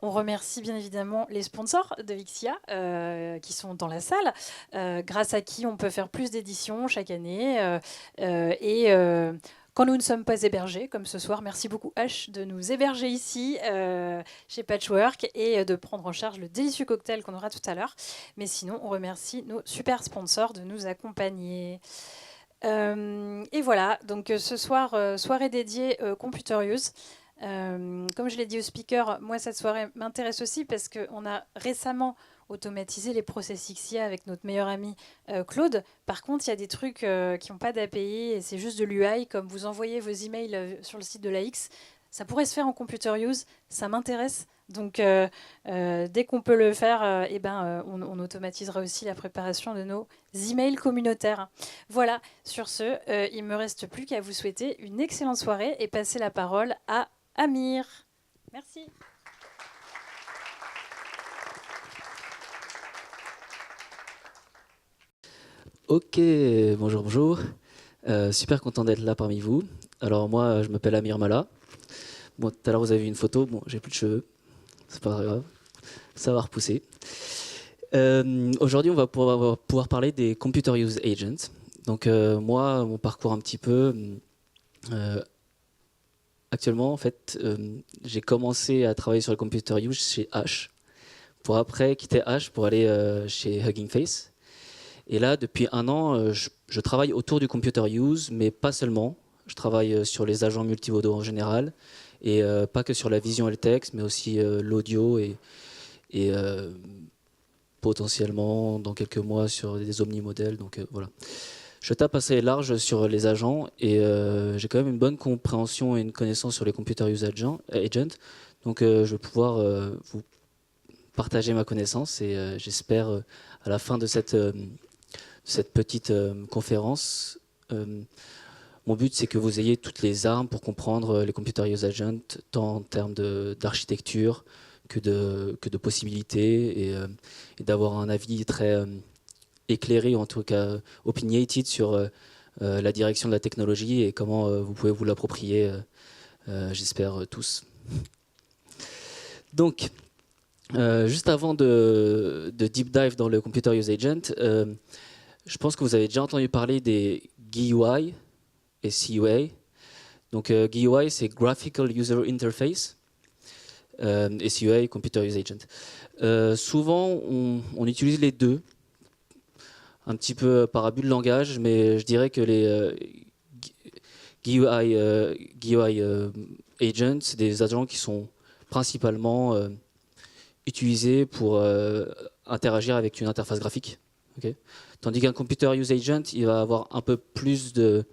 On remercie bien évidemment les sponsors de Vixia qui sont dans la salle, grâce à qui on peut faire plus d'éditions chaque année. Quand nous ne sommes pas hébergés, comme ce soir, merci beaucoup H de nous héberger ici chez Patchwork et de prendre en charge le délicieux cocktail qu'on aura tout à l'heure. Mais sinon, on remercie nos super sponsors de nous accompagner. Et voilà, donc ce soir, soirée dédiée Computer Use. Comme je l'ai dit au speaker, moi cette soirée m'intéresse aussi parce qu'on a récemment automatisé les process XIA avec notre meilleur ami Claude. Par contre, il y a des trucs qui n'ont pas d'API et c'est juste de l'UI, comme vous envoyez vos emails sur le site de l'AX. Ça pourrait se faire en Computer Use, ça m'intéresse. Donc dès qu'on peut le faire, on automatisera aussi la préparation de nos emails communautaires. Voilà, sur ce, il ne me reste plus qu'à vous souhaiter une excellente soirée et passer la parole à Amir. Merci. Ok, bonjour, bonjour. Super content d'être là parmi vous. Alors moi, je m'appelle Amir Mala. Bon, tout à l'heure, vous avez vu une photo. Bon, j'ai plus de cheveux. C'est pas grave. Ça va repousser. Aujourd'hui, on va pouvoir parler des Computer Use Agents. Donc moi, mon parcours un petit peu... actuellement, en fait, j'ai commencé à travailler sur le Computer Use chez H, pour après quitter H pour aller chez Hugging Face. Et là, depuis un an, je travaille autour du Computer Use, mais pas seulement. Je travaille sur les agents multimodaux en général, et pas que sur la vision et le texte, mais aussi l'audio et potentiellement dans quelques mois sur des omnimodèles. Donc voilà. Je tape assez large sur les agents et j'ai quand même une bonne compréhension et une connaissance sur les Computer Use Agents. Donc je vais pouvoir vous partager ma connaissance et j'espère à la fin de cette petite conférence, mon but c'est que vous ayez toutes les armes pour comprendre les Computer Use Agents, tant en termes d'architecture que de possibilités et d'avoir un avis très éclairé, ou en tout cas opinionated sur la direction de la technologie et comment vous pouvez vous l'approprier, j'espère tous. Donc, juste avant de deep dive dans le Computer Use Agent, je pense que vous avez déjà entendu parler des GUI et CUA. Donc GUI, c'est Graphical User Interface, et CUA, Computer Use Agent. Souvent, on utilise les deux, un petit peu par abus de langage, mais je dirais que les GUI Agents, c'est des agents qui sont principalement utilisés pour interagir avec une interface graphique. Okay. Tandis qu'un Computer Use Agent, il va avoir un peu plus de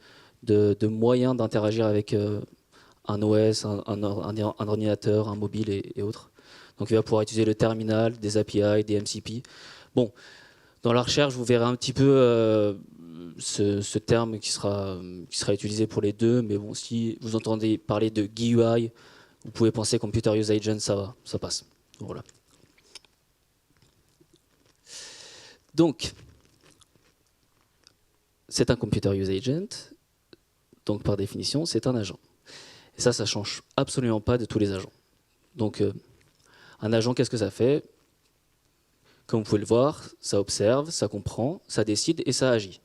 moyens d'interagir avec un OS, un ordinateur, un mobile et autres. Donc il va pouvoir utiliser le terminal, des API, des MCP. Bon, dans la recherche, vous verrez un petit peu ce terme qui sera utilisé pour les deux, mais bon, si vous entendez parler de GUI, vous pouvez penser Computer Use Agent, ça va, ça passe. Voilà. Donc, c'est un Computer Use Agent, donc par définition, c'est un agent. Et ça ne change absolument pas de tous les agents. Donc, un agent, qu'est-ce que ça fait? Comme vous pouvez le voir, ça observe, ça comprend, ça décide et ça agit.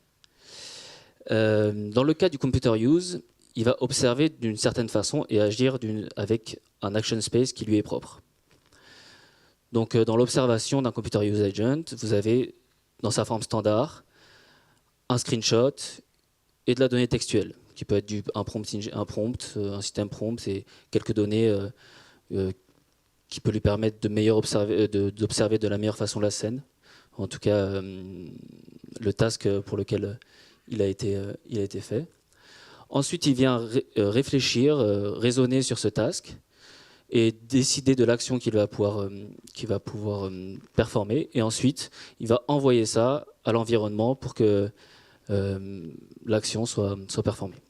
Dans le cas du Computer Use, il va observer d'une certaine façon et agir avec un action space qui lui est propre. Donc, dans l'observation d'un Computer Use Agent, vous avez, dans sa forme standard, un screenshot et de la donnée textuelle, qui peut être un un système prompt, c'est quelques données qui peut lui permettre de d'observer de la meilleure façon la scène, en tout cas le task pour lequel il a été fait. Ensuite, il vient réfléchir, raisonner sur ce task et décider de l'action qu'il va pouvoir performer. Et ensuite, il va envoyer ça à l'environnement pour que l'action soit performée.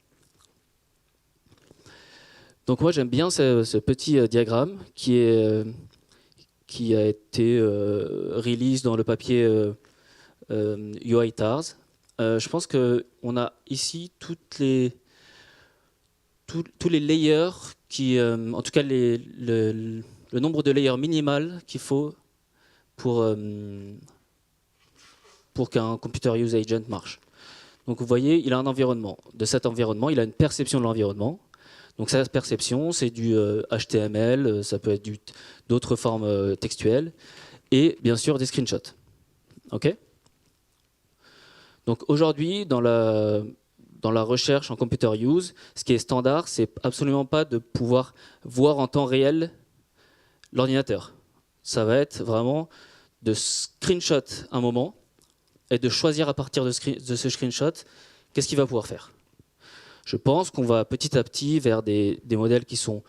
Donc moi j'aime bien ce petit diagramme qui a été release dans le papier UiTars. Je pense qu'on a ici tous les layers qui, en tout cas le nombre de layers minimal qu'il faut pour qu'un Computer Use Agent marche. Donc vous voyez, il a un environnement. De cet environnement, il a une perception de l'environnement. Donc sa perception, c'est du HTML, ça peut être d'autres formes textuelles, et bien sûr des screenshots. OK ? Donc aujourd'hui, dans la recherche en computer use, ce qui est standard, c'est absolument pas de pouvoir voir en temps réel l'ordinateur. Ça va être vraiment de screenshot un moment et de choisir à partir de ce screenshot qu'est-ce qu'il va pouvoir faire. Je pense qu'on va petit à petit vers des modèles qui sont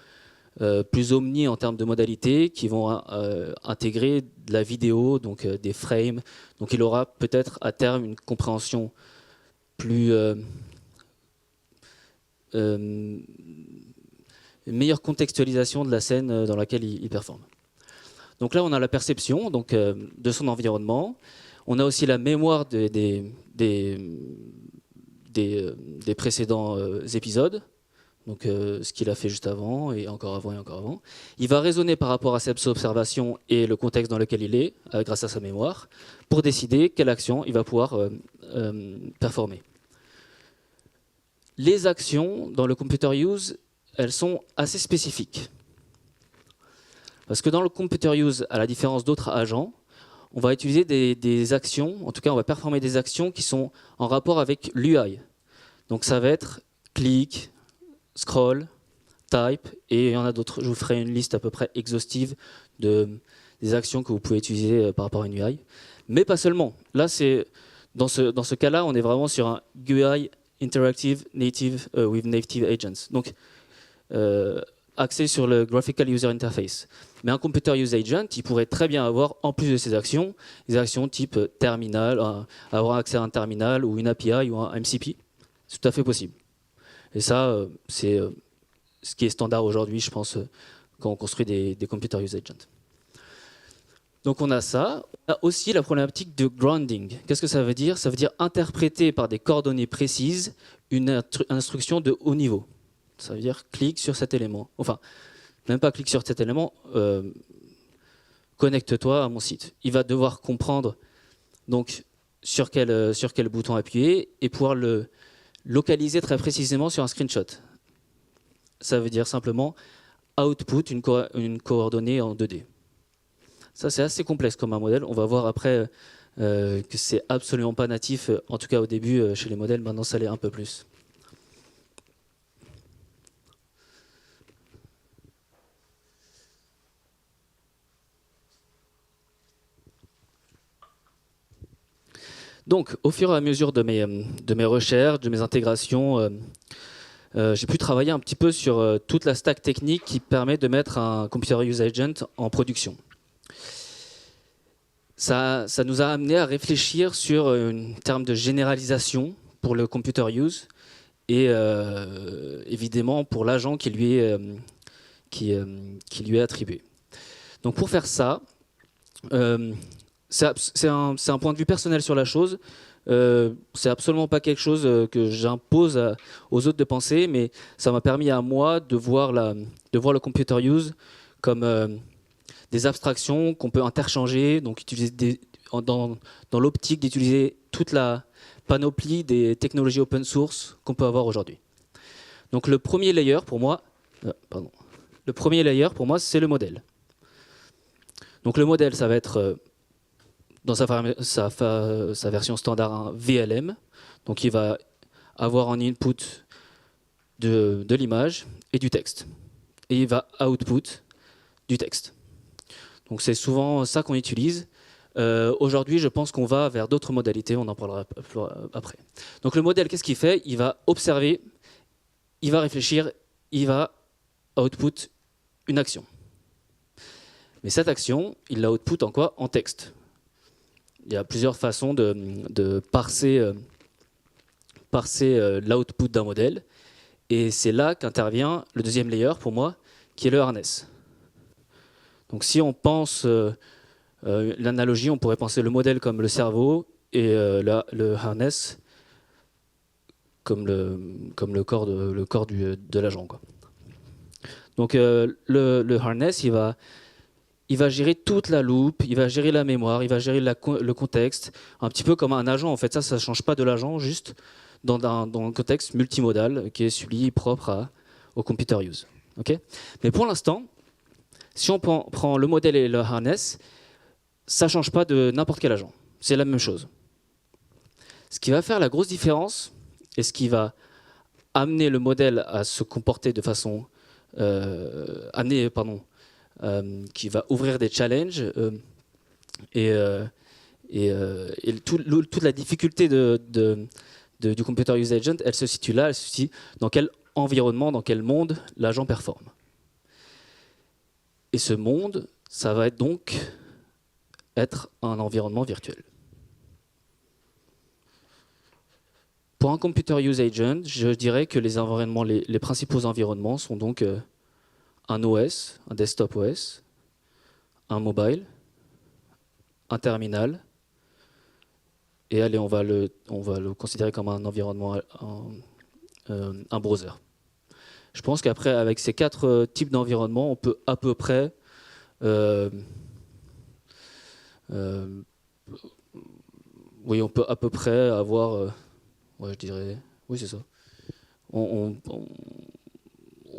plus omnis en termes de modalités, qui vont intégrer de la vidéo, donc des frames. Donc il aura peut-être à terme une compréhension plus une meilleure contextualisation de la scène dans laquelle il performe. Donc là, on a la perception donc, de son environnement. On a aussi la mémoire des précédents épisodes, donc ce qu'il a fait juste avant, et encore avant, et encore avant. Il va raisonner par rapport à cette observation et le contexte dans lequel il est, grâce à sa mémoire, pour décider quelle action il va pouvoir performer. Les actions dans le computer use, elles sont assez spécifiques. Parce que dans le computer use, à la différence d'autres agents, on va utiliser des actions, en tout cas on va performer des actions qui sont en rapport avec l'UI. Donc ça va être click, scroll, type, et il y en a d'autres. Je vous ferai une liste à peu près exhaustive des actions que vous pouvez utiliser par rapport à une UI. Mais pas seulement. Là, dans ce cas-là, on est vraiment sur un UI Interactive Native with Native Agents. Donc, axé sur le Graphical User Interface. Mais un Computer Use Agent, il pourrait très bien avoir, en plus de ces actions, des actions type terminal, avoir accès à un terminal ou une API ou un MCP. C'est tout à fait possible. Et ça, c'est ce qui est standard aujourd'hui, je pense, quand on construit des Computer Use Agents. Donc on a ça. On a aussi la problématique de grounding. Qu'est-ce que ça veut dire? Ça veut dire interpréter par des coordonnées précises une instruction de haut niveau. Ça veut dire clique sur cet élément. Enfin, même pas clique sur cet élément, connecte-toi à mon site. Il va devoir comprendre donc, sur quel bouton appuyer et pouvoir le localiser très précisément sur un screenshot. Ça veut dire simplement output une coordonnée en 2D. Ça, c'est assez complexe comme un modèle. On va voir après que c'est absolument pas natif, en tout cas au début chez les modèles. Maintenant, ça l'est un peu plus. Donc, au fur et à mesure de mes recherches, de mes intégrations, j'ai pu travailler un petit peu sur toute la stack technique qui permet de mettre un Computer Use Agent en production. Ça nous a amené à réfléchir sur un terme de généralisation pour le Computer Use et évidemment pour l'agent qui lui est attribué. Donc pour faire ça, c'est un point de vue personnel sur la chose. C'est absolument pas quelque chose que j'impose aux autres de penser, mais ça m'a permis à moi de voir le computer use comme des abstractions qu'on peut interchanger, donc utiliser dans l'optique d'utiliser toute la panoplie des technologies open source qu'on peut avoir aujourd'hui. Donc le premier layer pour moi, c'est le modèle. Donc le modèle, ça va être dans sa version standard un VLM, donc il va avoir en input de l'image et du texte, et il va output du texte. Donc c'est souvent ça qu'on utilise. Aujourd'hui, je pense qu'on va vers d'autres modalités, on en parlera après. Donc le modèle, qu'est-ce qu'il fait? Il va observer, il va réfléchir, il va output une action. Mais cette action, il la output en quoi? En texte. Il y a plusieurs façons de parser l'output d'un modèle. Et c'est là qu'intervient le deuxième layer pour moi, qui est le harness. Donc si on pense l'analogie, on pourrait penser le modèle comme le cerveau et le harness comme le corps de l'agent, quoi. Donc le harness, il va il va gérer toute la loupe, il va gérer la mémoire, il va gérer le contexte, un petit peu comme un agent. En fait, ça ne change pas de l'agent, juste dans un contexte multimodal qui est celui propre au computer use. Okay, mais pour l'instant, si on prend le modèle et le harness, ça ne change pas de n'importe quel agent. C'est la même chose. Ce qui va faire la grosse différence et ce qui va amener le modèle à se comporter de façon... qui va ouvrir des challenges toute la difficulté du Computer Use Agent, elle se situe là, elle se situe dans quel environnement, dans quel monde l'agent performe. Et ce monde, ça va donc être un environnement virtuel. Pour un Computer Use Agent, je dirais que les principaux environnements sont donc un OS, un desktop OS, un mobile, un terminal, et allez, on va le considérer comme un environnement, un browser. Je pense qu'après, avec ces 4 types d'environnements, on peut à peu près oui, on peut à peu près avoir, ouais, je dirais, oui, c'est ça. On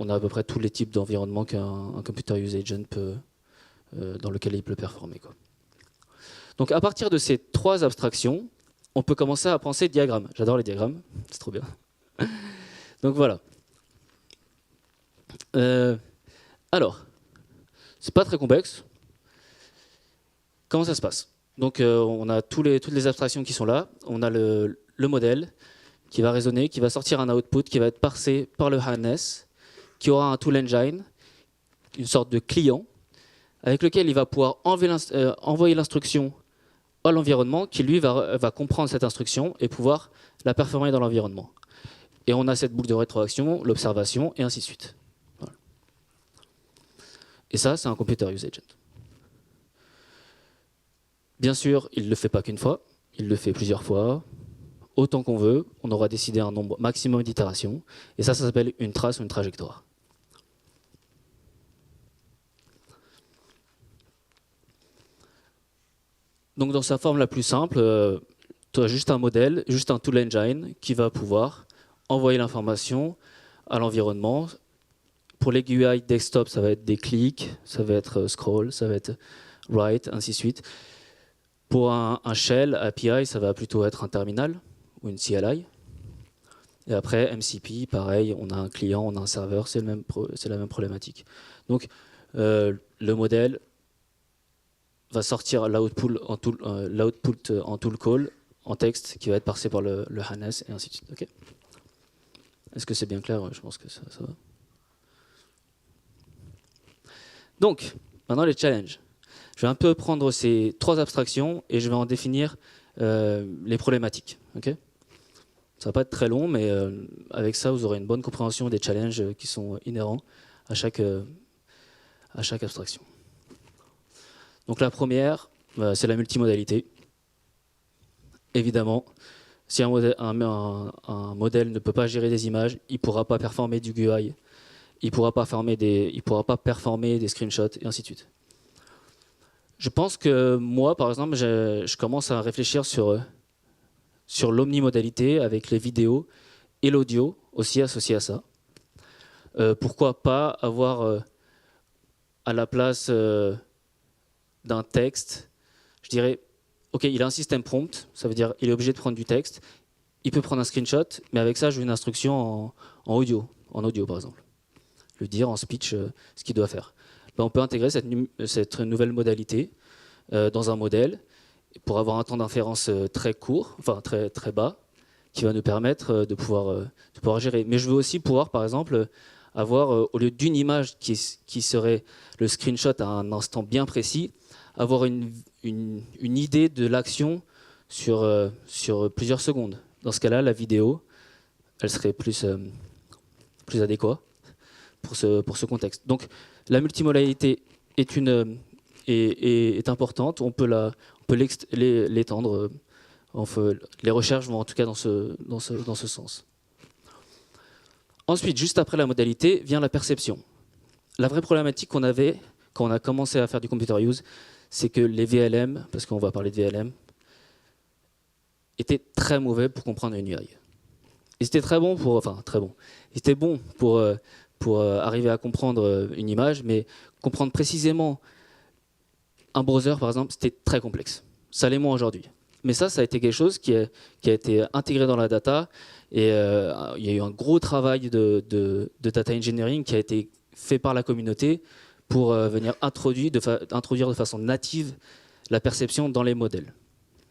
a à peu près tous les types d'environnements qu'un Computer Use Agent peut, dans lequel il peut performer, quoi. Donc à partir de ces 3 abstractions, on peut commencer à penser diagrammes. J'adore les diagrammes, c'est trop bien. Donc voilà. Alors, c'est pas très complexe. Comment ça se passe? Donc on a toutes les abstractions qui sont là. On a le modèle qui va raisonner, qui va sortir un output, qui va être parsé par le harness, qui aura un tool engine, une sorte de client, avec lequel il va pouvoir envoyer l'instruction à l'environnement, qui lui va comprendre cette instruction et pouvoir la performer dans l'environnement. Et on a cette boucle de rétroaction, l'observation, et ainsi de suite. Voilà. Et ça, c'est un Computer Use Agent. Bien sûr, il ne le fait pas qu'une fois, il le fait plusieurs fois, autant qu'on veut. On aura décidé un nombre maximum d'itérations, et ça s'appelle une trace ou une trajectoire. Donc dans sa forme la plus simple, tu as juste un modèle, juste un tool engine qui va pouvoir envoyer l'information à l'environnement. Pour les GUI desktop, ça va être des clics, ça va être scroll, ça va être write, ainsi de suite. Pour un shell API, ça va plutôt être un terminal ou une CLI. Et après, MCP, pareil, on a un client, on a un serveur, c'est la même problématique. Donc le modèle va sortir l'output en tool call, en texte, qui va être parsé par le harness, et ainsi de suite. Okay. Est-ce que c'est bien clair? Je pense que ça va. Donc, maintenant les challenges. Je vais un peu prendre ces 3 abstractions et je vais en définir les problématiques. Okay, ça ne va pas être très long, mais avec ça, vous aurez une bonne compréhension des challenges qui sont inhérents à chaque abstraction. Donc la première, c'est la multimodalité. Évidemment, si un modèle ne peut pas gérer des images, il ne pourra pas performer du GUI, il ne pourra pas performer des screenshots, et ainsi de suite. Je pense que moi, par exemple, je commence à réfléchir sur l'omnimodalité avec les vidéos et l'audio aussi associé à ça. Pourquoi pas avoir à la place d'un texte, je dirais, ok, il a un système prompt, ça veut dire il est obligé de prendre du texte, il peut prendre un screenshot, mais avec ça, je veux une instruction en audio par exemple. Lui dire en speech ce qu'il doit faire. Ben, on peut intégrer cette nouvelle modalité dans un modèle pour avoir un temps d'inférence très court, enfin très, très bas, qui va nous permettre de pouvoir gérer. Mais je veux aussi pouvoir, par exemple, avoir, au lieu d'une image qui serait le screenshot à un instant bien précis, avoir une idée de l'action sur plusieurs secondes. Dans ce cas-là, la vidéo, elle serait plus adéquate pour ce contexte. Donc, la multimodalité est importante. On peut l'étendre. Les recherches vont en tout cas dans ce sens. Ensuite, juste après la modalité, vient la perception. La vraie problématique qu'on avait quand on a commencé à faire du computer use, c'est que les VLM, parce qu'on va parler de VLM, étaient très mauvais pour comprendre une UI. Ils étaient très bons pour, enfin très bons. Ils étaient bons pour arriver à comprendre une image, mais comprendre précisément un browser, par exemple, c'était très complexe. Ça l'est moins aujourd'hui. Mais ça a été quelque chose qui a été intégré dans la data. Et il y a eu un gros travail de data engineering qui a été fait par la communauté pour venir introduire de façon native la perception dans les modèles.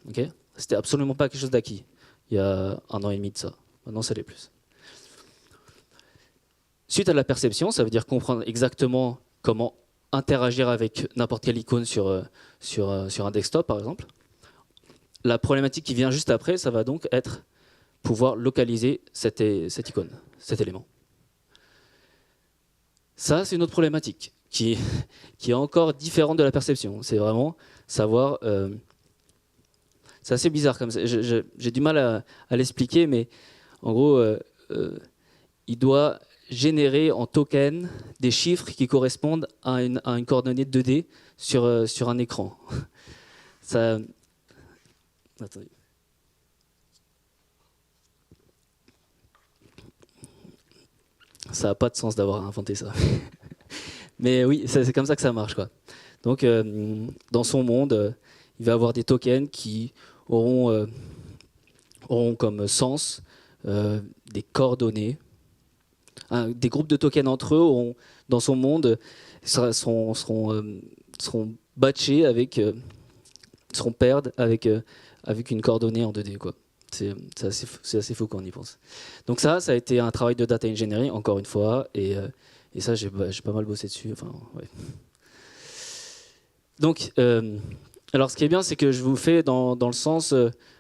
Okay, c'était absolument pas quelque chose d'acquis il y a 1 an et demi de ça. Maintenant, ça l'est plus. Suite à la perception, ça veut dire comprendre exactement comment interagir avec n'importe quelle icône sur un desktop, par exemple. La problématique qui vient juste après, ça va donc être pouvoir localiser cette icône, cet élément. Ça, c'est une autre problématique qui est encore différente de la perception. C'est vraiment savoir... c'est assez bizarre comme ça. J'ai du mal à l'expliquer, mais en gros, il doit générer en token des chiffres qui correspondent à une coordonnée 2D sur un écran. Ça... Attendez. Ça n'a pas de sens d'avoir inventé ça. Mais oui, c'est comme ça que ça marche, quoi. Donc, dans son monde, il va avoir des tokens qui auront comme sens des coordonnées. Des groupes de tokens entre eux dans son monde seront batchés seront paired avec une coordonnée en 2D, quoi. C'est assez fou quand on y pense. Donc ça a été un travail de data engineering, encore une fois, et ça, j'ai pas mal bossé dessus. Enfin, ouais. Donc, alors ce qui est bien, c'est que je vous fais dans le sens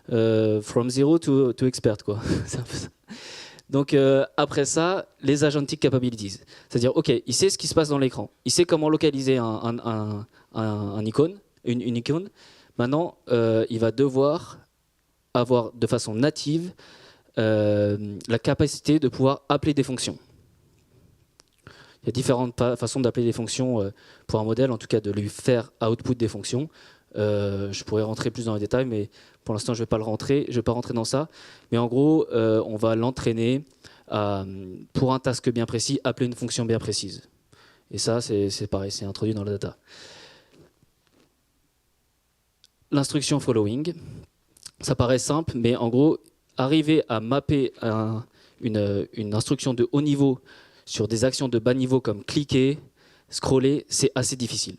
from zero to expert, quoi. C'est un peu ça. Donc après ça, les agentic capabilities. C'est-à-dire, ok, il sait ce qui se passe dans l'écran. Il sait comment localiser une icône. Maintenant, il va devoir avoir de façon native la capacité de pouvoir appeler des fonctions. Il y a différentes façons d'appeler des fonctions pour un modèle, en tout cas de lui faire output des fonctions. Je pourrais rentrer plus dans les détails, mais pour l'instant, je ne vais pas rentrer dans ça. Mais en gros, on va l'entraîner à, pour un task bien précis, appeler une fonction bien précise. Et ça, c'est pareil, c'est introduit dans la data. L'instruction following, ça paraît simple, mais en gros, arriver à mapper une instruction de haut niveau sur des actions de bas niveau comme cliquer, scroller, c'est assez difficile.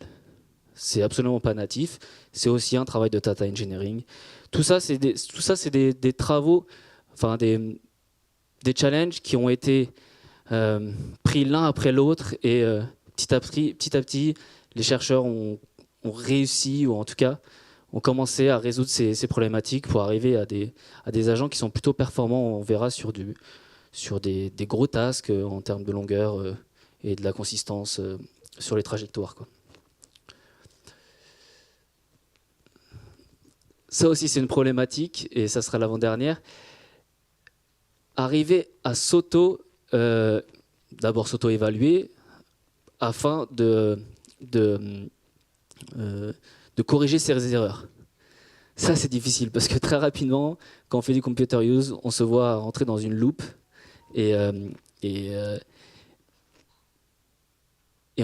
C'est absolument pas natif. C'est aussi un travail de data engineering. Tout ça, c'est des travaux, enfin des challenges qui ont été pris l'un après l'autre et petit à petit, les chercheurs ont réussi, ou en tout cas ont commencé à résoudre ces problématiques pour arriver à des agents qui sont plutôt performants, on verra, sur des gros tasks en termes de longueur et de la consistance sur les trajectoires, quoi. Ça aussi, c'est une problématique, et ça sera l'avant-dernière. Arriver à d'abord s'auto-évaluer, afin de corriger ses erreurs. Ça, c'est difficile, parce que très rapidement, quand on fait du computer use, on se voit rentrer dans une loupe, et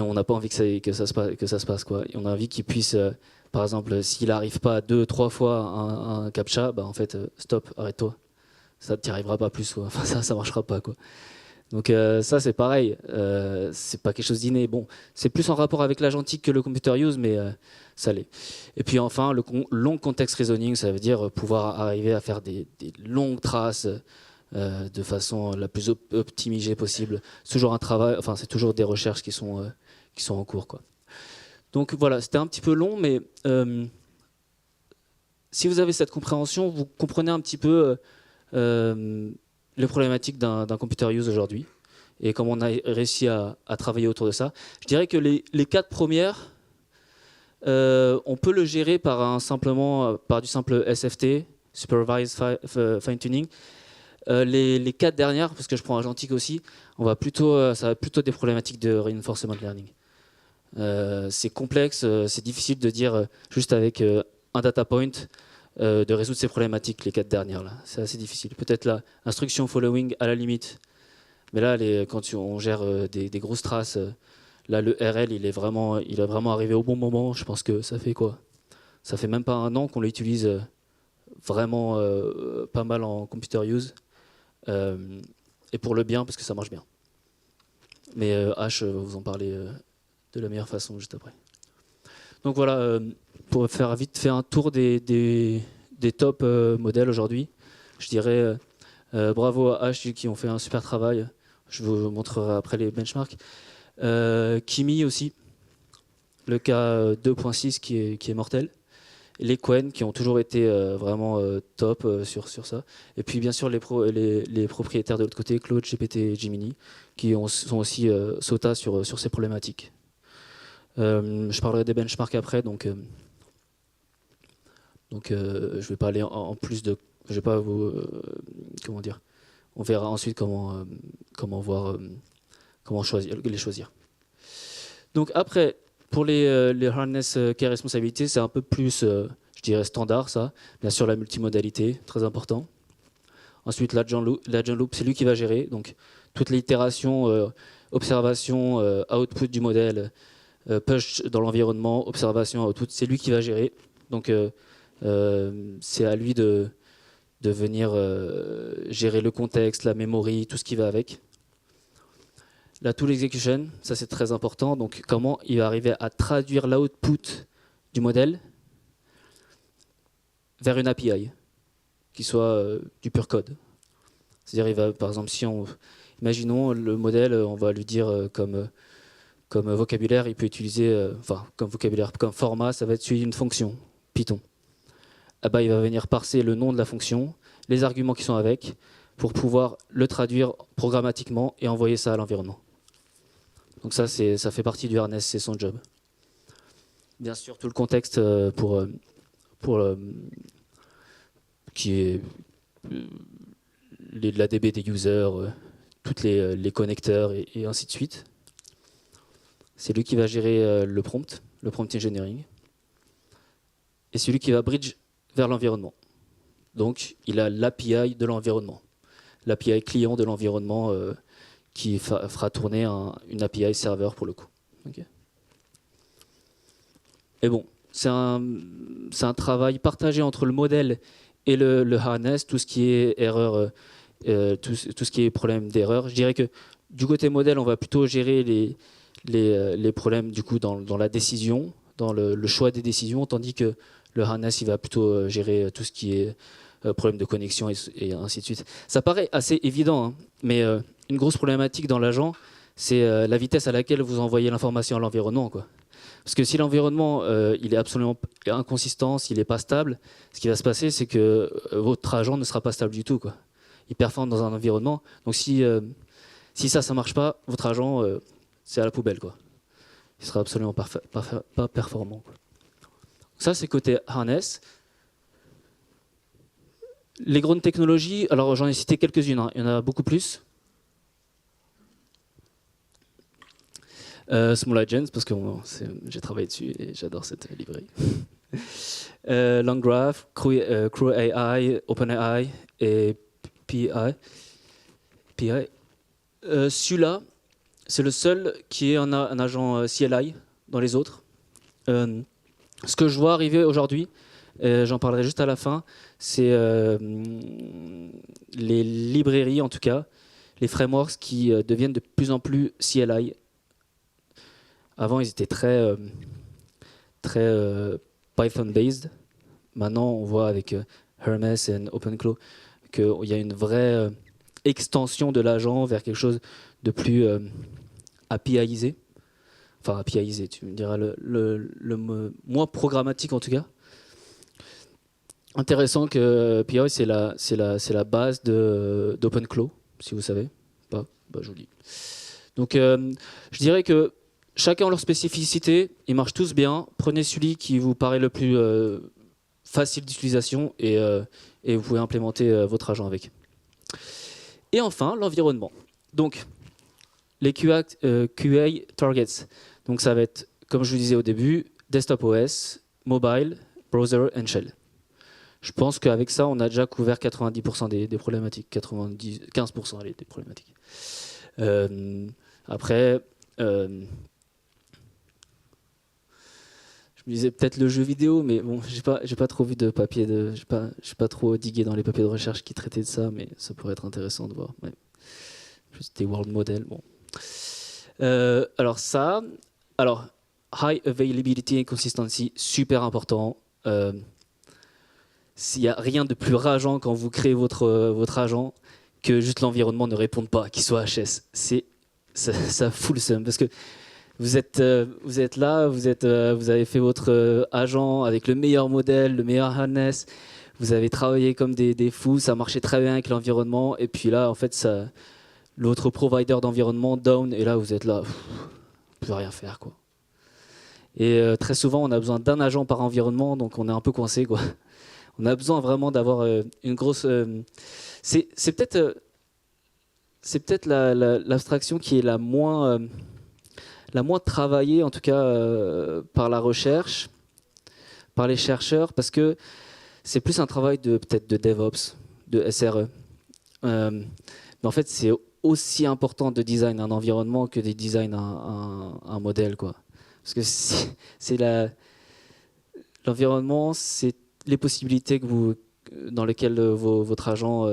on n'a pas envie que ça se passe, quoi. Et on a envie qu'il puisse... par exemple, s'il n'arrive pas 2-3 fois un captcha, bah en fait, stop, arrête-toi. Ça ne t'y arrivera pas plus, quoi. Enfin, ça ne marchera pas, quoi. Donc ça, c'est pareil. C'est pas quelque chose d'inné. Bon, c'est plus en rapport avec l'agentique que le computer use, mais ça l'est. Et puis enfin, le long context reasoning, ça veut dire pouvoir arriver à faire des longues traces de façon la plus optimisée possible. C'est toujours un travail, enfin, c'est toujours des recherches qui sont en cours, quoi. Donc voilà, c'était un petit peu long, mais si vous avez cette compréhension, vous comprenez un petit peu les problématiques d'un computer use aujourd'hui et comment on a réussi à travailler autour de ça. Je dirais que les 4 premières, on peut le gérer par du simple SFT, Supervised Fine Tuning. Les 4 dernières, parce que je prends agentique aussi, ça va plutôt des problématiques de reinforcement learning. C'est complexe, c'est difficile de dire juste avec un data point de résoudre ces problématiques, les 4 dernières là. C'est assez difficile. Peut-être la instruction following à la limite, mais là, quand on gère des grosses traces, là le RL il est vraiment arrivé au bon moment. Je pense que ça fait quoi? Ça fait même pas un an qu'on l'utilise vraiment pas mal en computer use, et pour le bien parce que ça marche bien. Mais H va vous en parler de la meilleure façon juste après. Donc voilà, pour faire vite fait un tour des top modèles aujourd'hui, je dirais bravo à H qui ont fait un super travail. Je vous montrerai après les benchmarks. Kimi aussi, le cas 2.6 qui est mortel. Les Qwen qui ont toujours été vraiment top sur ça. Et puis bien sûr les propriétaires de l'autre côté, Claude, GPT et Gemini, qui sont aussi SOTA sur ces problématiques. Je parlerai des benchmarks après, donc je vais pas aller en plus de, je vais pas vous, comment dire. On verra ensuite comment voir, comment les choisir. Donc après, pour les harness care responsabilité, c'est un peu plus, je dirais, standard ça. Bien sûr, la multimodalité, très important. Ensuite, l'agent loop, c'est lui qui va gérer. Donc, toutes les itérations, observation, output du modèle, push dans l'environnement, observation, output, c'est lui qui va gérer. Donc, c'est à lui de venir gérer le contexte, la memory, tout ce qui va avec. La tool execution, ça c'est très important. Donc comment il va arriver à traduire l'output du modèle vers une API qui soit du pur code. C'est-à-dire, il va, par exemple, imaginons le modèle, on va lui dire comme vocabulaire, il peut utiliser, comme vocabulaire, comme format, ça va être celui d'une fonction Python. Ah bah, il va venir parser le nom de la fonction, les arguments qui sont avec, pour pouvoir le traduire programmatiquement et envoyer ça à l'environnement. Donc ça fait partie du harness, c'est son job. Bien sûr, tout le contexte pour qui est la DB des users, tous les connecteurs et ainsi de suite. C'est lui qui va gérer le prompt engineering. Et c'est lui qui va bridge vers l'environnement. Donc, il a l'API de l'environnement, l'API client de l'environnement qui fera tourner une API serveur pour le coup. Okay. Et bon, c'est un travail partagé entre le modèle et le harness, tout ce qui est erreur, tout ce qui est problème d'erreur. Je dirais que du côté modèle, on va plutôt gérer les problèmes du coup dans la décision, dans le choix des décisions, tandis que le harness il va plutôt gérer tout ce qui est problème de connexion et ainsi de suite. Ça paraît assez évident, hein, mais une grosse problématique dans l'agent, c'est la vitesse à laquelle vous envoyez l'information à l'environnement, quoi. Parce que si l'environnement il est absolument inconsistant, s'il n'est pas stable, ce qui va se passer, c'est que votre agent ne sera pas stable du tout, quoi. Il performe dans un environnement. Donc si ça marche pas, votre agent, c'est à la poubelle, quoi. Il sera absolument pas performant, quoi. Ça, c'est côté harness. Les grandes technologies, alors j'en ai cité quelques-unes, hein. Il y en a beaucoup plus. Small Agents, parce que j'ai travaillé dessus et j'adore cette librairie. LangGraph, Crew AI, OpenAI et PI. Celui-là, c'est le seul qui est un agent CLI dans les autres. Ce que je vois arriver aujourd'hui, j'en parlerai juste à la fin, c'est les librairies, en tout cas, les frameworks qui deviennent de plus en plus CLI. Avant, ils étaient très Python-based. Maintenant, on voit avec Hermes et OpenClaw qu'il y a une vraie extension de l'agent vers quelque chose de plus APIisé. Enfin, APIisé, tu me diras le moins programmatique en tout cas. Intéressant que PI, c'est la base d'OpenClaw, si vous savez. Pas, bah, je vous le dis. Donc, je dirais que chacun a leur spécificité, ils marchent tous bien. Prenez celui qui vous paraît le plus facile d'utilisation et vous pouvez implémenter votre agent avec. Et enfin, l'environnement. Donc, les QA targets. Donc, ça va être comme je vous disais au début, desktop OS, mobile, browser and shell. Je pense qu'avec ça, on a déjà couvert 90% des problématiques, 15% allez, des problématiques. Après, je me disais peut-être le jeu vidéo, mais bon, j'ai pas trop vu de papier, j'ai pas trop digué dans les papiers de recherche qui traitaient de ça, mais ça pourrait être intéressant de voir. Ouais. Juste des world models, bon. Alors, high availability and consistency, super important. S'il n'y a rien de plus rageant quand vous créez votre agent que juste l'environnement ne réponde pas, qu'il soit HS. Ça fout le seum parce que vous êtes là, vous avez fait votre agent avec le meilleur modèle, le meilleur harness, vous avez travaillé comme des fous, ça marchait très bien avec l'environnement, et puis là, en fait, l'autre provider d'environnement down, et là, vous êtes là, on peut rien faire, quoi. Et très souvent, on a besoin d'un agent par environnement, donc on est un peu coincé, quoi. On a besoin vraiment d'avoir une grosse... c'est peut-être l'abstraction qui est la moins travaillée, en tout cas par la recherche, par les chercheurs, parce que c'est plus un travail peut-être de DevOps, de SRE. Mais en fait, c'est aussi important de design un environnement que de design un modèle, quoi. Parce que l'environnement, c'est les possibilités dans lesquelles votre agent,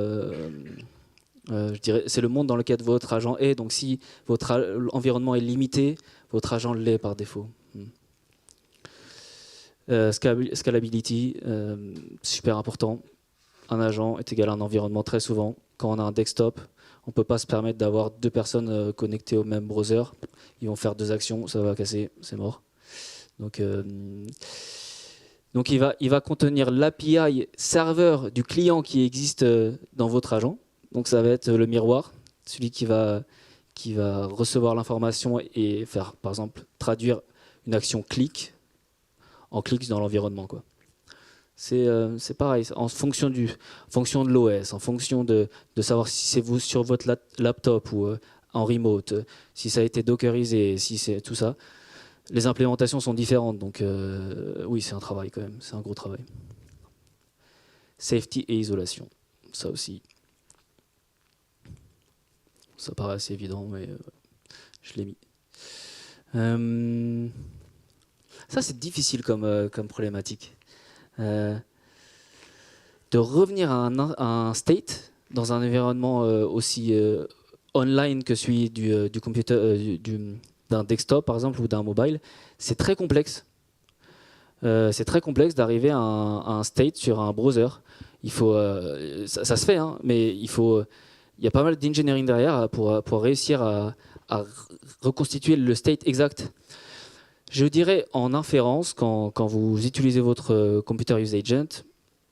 je dirais, c'est le monde dans lequel votre agent est. Donc, si votre environnement est limité, votre agent l'est par défaut. Scalability, super important. Un agent est égal à un environnement très souvent. Quand on a un desktop, on ne peut pas se permettre d'avoir deux personnes connectées au même browser. Ils vont faire deux actions, ça va casser, c'est mort. Donc il va contenir l'API serveur du client qui existe dans votre agent. Donc ça va être le miroir, celui qui va recevoir l'information et faire, par exemple, traduire une action click en clics dans l'environnement, quoi. C'est pareil, en fonction de l'OS, en fonction de savoir si c'est vous sur votre laptop ou en remote, si ça a été dockerisé, si c'est tout ça. Les implémentations sont différentes, donc oui, c'est un travail quand même, c'est un gros travail. Safety et isolation, ça aussi. Ça paraît assez évident, mais je l'ai mis. Ça, c'est difficile comme problématique. De revenir à un state dans un environnement aussi online que celui du computer, d'un desktop par exemple ou d'un mobile, c'est très complexe. C'est très complexe d'arriver à un state sur un browser. Il faut, ça se fait, hein, mais il y a pas mal d'engineering derrière pour réussir à reconstituer le state exact. Je dirais en inférence, quand vous utilisez votre Computer Use Agent,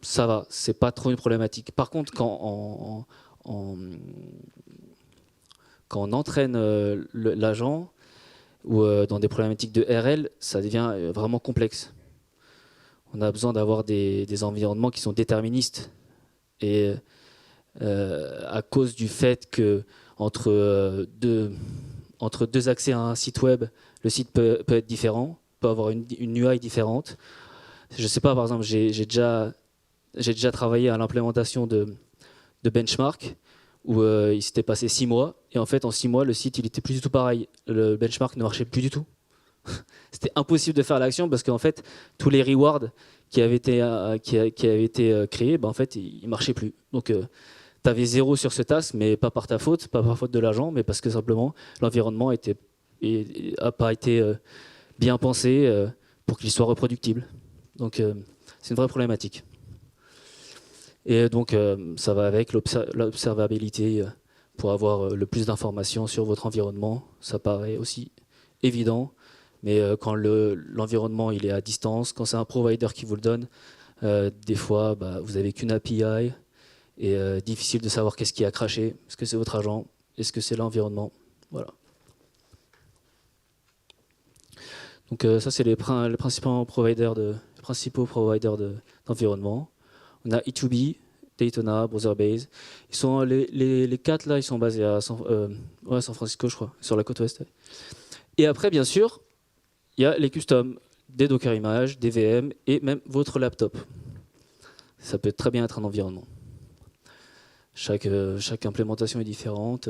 ça va, c'est pas trop une problématique. Par contre, quand on entraîne l'agent ou dans des problématiques de RL, ça devient vraiment complexe. On a besoin d'avoir des environnements qui sont déterministes. Et à cause du fait que entre deux accès à un site web, le site peut être différent, peut avoir une UI différente. Je ne sais pas, par exemple, j'ai déjà travaillé à l'implémentation de benchmark où il s'était passé 6 mois et en fait en 6 mois le site il était plus du tout pareil, le benchmark ne marchait plus du tout. C'était impossible de faire l'action parce qu'en fait tous les rewards qui avaient été créés, en fait ils marchaient plus. Donc tu avais 0 sur ce task, mais pas par ta faute, pas par faute de l'agent, mais parce que simplement l'environnement n'a pas été bien pensé pour qu'il soit reproductible. Donc c'est une vraie problématique. Et donc ça va avec l'observabilité pour avoir le plus d'informations sur votre environnement. Ça paraît aussi évident, mais quand l'environnement il est à distance, quand c'est un provider qui vous le donne, des fois vous n'avez qu'une API et difficile de savoir qu'est-ce qui a craché. Est-ce que c'est votre agent? Est-ce que c'est l'environnement? Voilà. Donc ça c'est les principaux providers d'environnement. On a E2B, Daytona, Brotherbase. Les 4 là, ils sont basés à San Francisco, je crois, sur la côte ouest. Et après, bien sûr, il y a les customs, des Docker images, des VM et même votre laptop. Ça peut très bien être un environnement. Chaque implémentation est différente.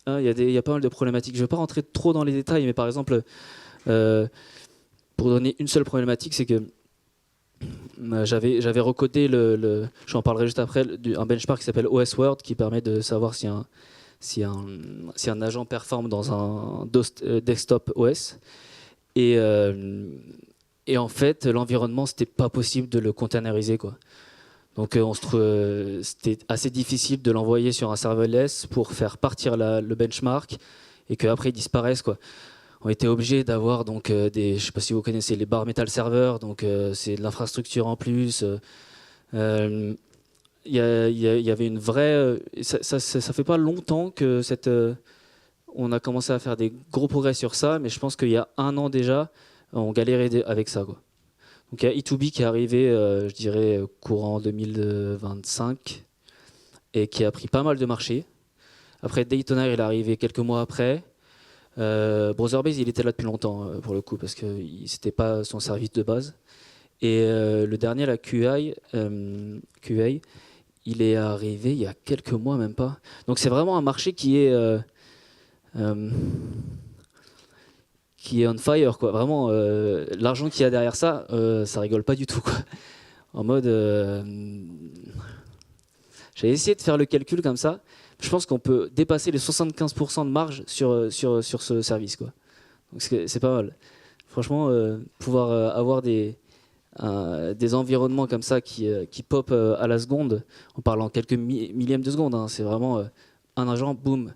Il y a pas mal de problématiques. Je ne vais pas rentrer trop dans les détails, mais par exemple, pour donner une seule problématique, c'est que j'avais recodé, j'en parlerai juste après, un benchmark qui s'appelle OS Word qui permet de savoir si un agent performe dans un desktop OS. Et en fait, l'environnement, c'était pas possible de le containeriser, quoi. Donc c'était assez difficile de l'envoyer sur un serverless pour faire partir le benchmark et qu'après il disparaisse, quoi. On était obligé d'avoir donc je ne sais pas si vous connaissez les bare metal servers, donc c'est de l'infrastructure en plus. Il y avait une vraie. Ça fait pas longtemps que on a commencé à faire des gros progrès sur ça, mais je pense qu'il y a 1 an déjà, on galérait avec ça, quoi. Donc il y a E2B qui est arrivé, je dirais, courant 2025 et qui a pris pas mal de marché. Après, Daytona, il est arrivé quelques mois après. Brotherbase, il était là depuis longtemps, pour le coup, parce que c'était pas son service de base. Et le dernier, la QA, il est arrivé il y a quelques mois, même pas. Donc c'est vraiment un marché qui est on fire, quoi. Vraiment, l'argent qu'il y a derrière ça, ça rigole pas du tout, quoi. En mode, j'ai essayé de faire le calcul comme ça. Je pense qu'on peut dépasser les 75% de marge sur ce service, quoi. Donc c'est pas mal. Franchement, pouvoir avoir des environnements comme ça qui pop à la seconde, en parlant quelques millièmes de seconde, hein, c'est vraiment un agent, boum.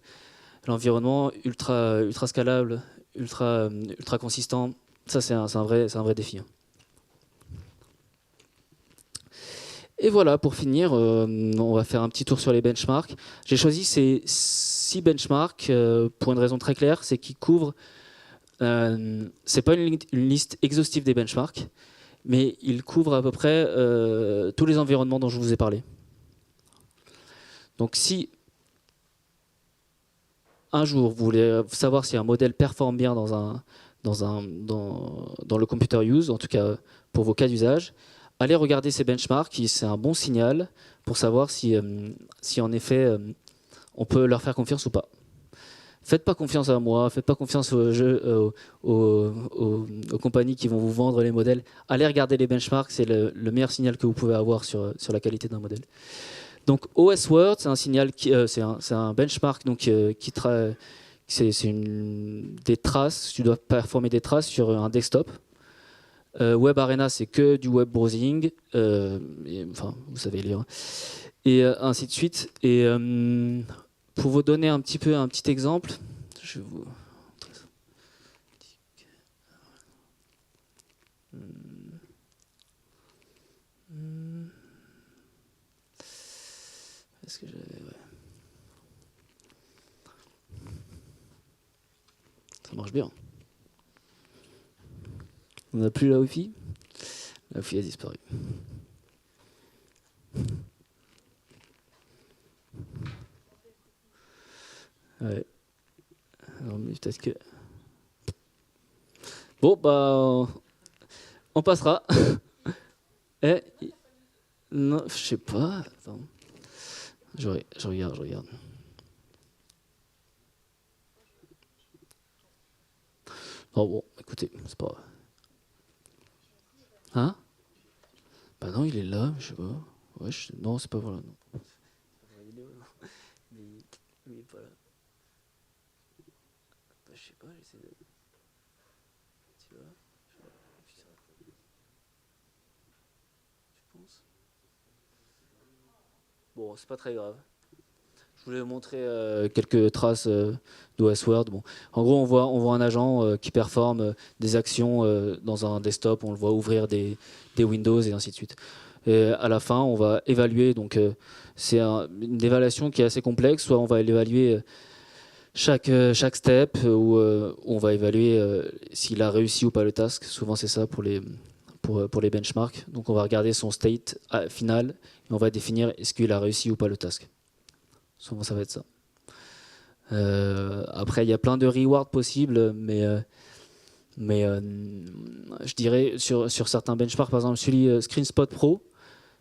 L'environnement ultra scalable, ultra consistant, ça c'est un vrai défi, hein. Et voilà, pour finir, on va faire un petit tour sur les benchmarks. J'ai choisi ces 6 benchmarks pour une raison très claire, c'est qu'ils couvrent, c'est pas une liste exhaustive des benchmarks, mais ils couvrent à peu près tous les environnements dont je vous ai parlé. Donc si un jour vous voulez savoir si un modèle performe bien dans le computer use, en tout cas pour vos cas d'usage, allez regarder ces benchmarks, c'est un bon signal pour savoir si en effet on peut leur faire confiance ou pas. Faites pas confiance à moi, faites pas confiance aux compagnies qui vont vous vendre les modèles. Allez regarder les benchmarks, c'est le meilleur signal que vous pouvez avoir sur la qualité d'un modèle. Donc OS Word, c'est un signal, c'est un benchmark donc c'est des traces. Tu dois performer des traces sur un desktop. Web Arena, c'est que du web browsing, enfin vous savez lire, et ainsi de suite. Et pour vous donner un petit exemple, je vais vous montrer ça. Est-ce que j'avais, ouais. Ça marche bien. On n'a plus la Wi-Fi. La Wi-Fi a disparu. Ouais. Alors, mais peut-être que. Bon, bah. On passera. Eh. Non, je sais pas. Attends. Je regarde. Oh bon, écoutez, c'est pas grave. Hein? Bah non, il est là, je sais pas. Ouais, non, c'est pas voilà. Non. Il est pas là. Bah, je sais pas, j'essaie de. Tu vois? Je pense. Bon, c'est pas très grave. Je voulais vous montrer quelques traces d'OS Word. Bon. En gros, on voit un agent qui performe des actions dans un desktop. On le voit ouvrir des Windows et ainsi de suite. Et à la fin, on va évaluer. Donc, c'est une évaluation qui est assez complexe. Soit on va l'évaluer chaque step, ou on va évaluer s'il a réussi ou pas le task. Souvent, c'est ça pour les benchmarks. Donc, on va regarder son state final et on va définir est-ce qu'il a réussi ou pas le task. Souvent, ça va être ça. Après, il y a plein de rewards possibles, mais je dirais sur certains benchmarks, par exemple celui ScreenSpot Pro,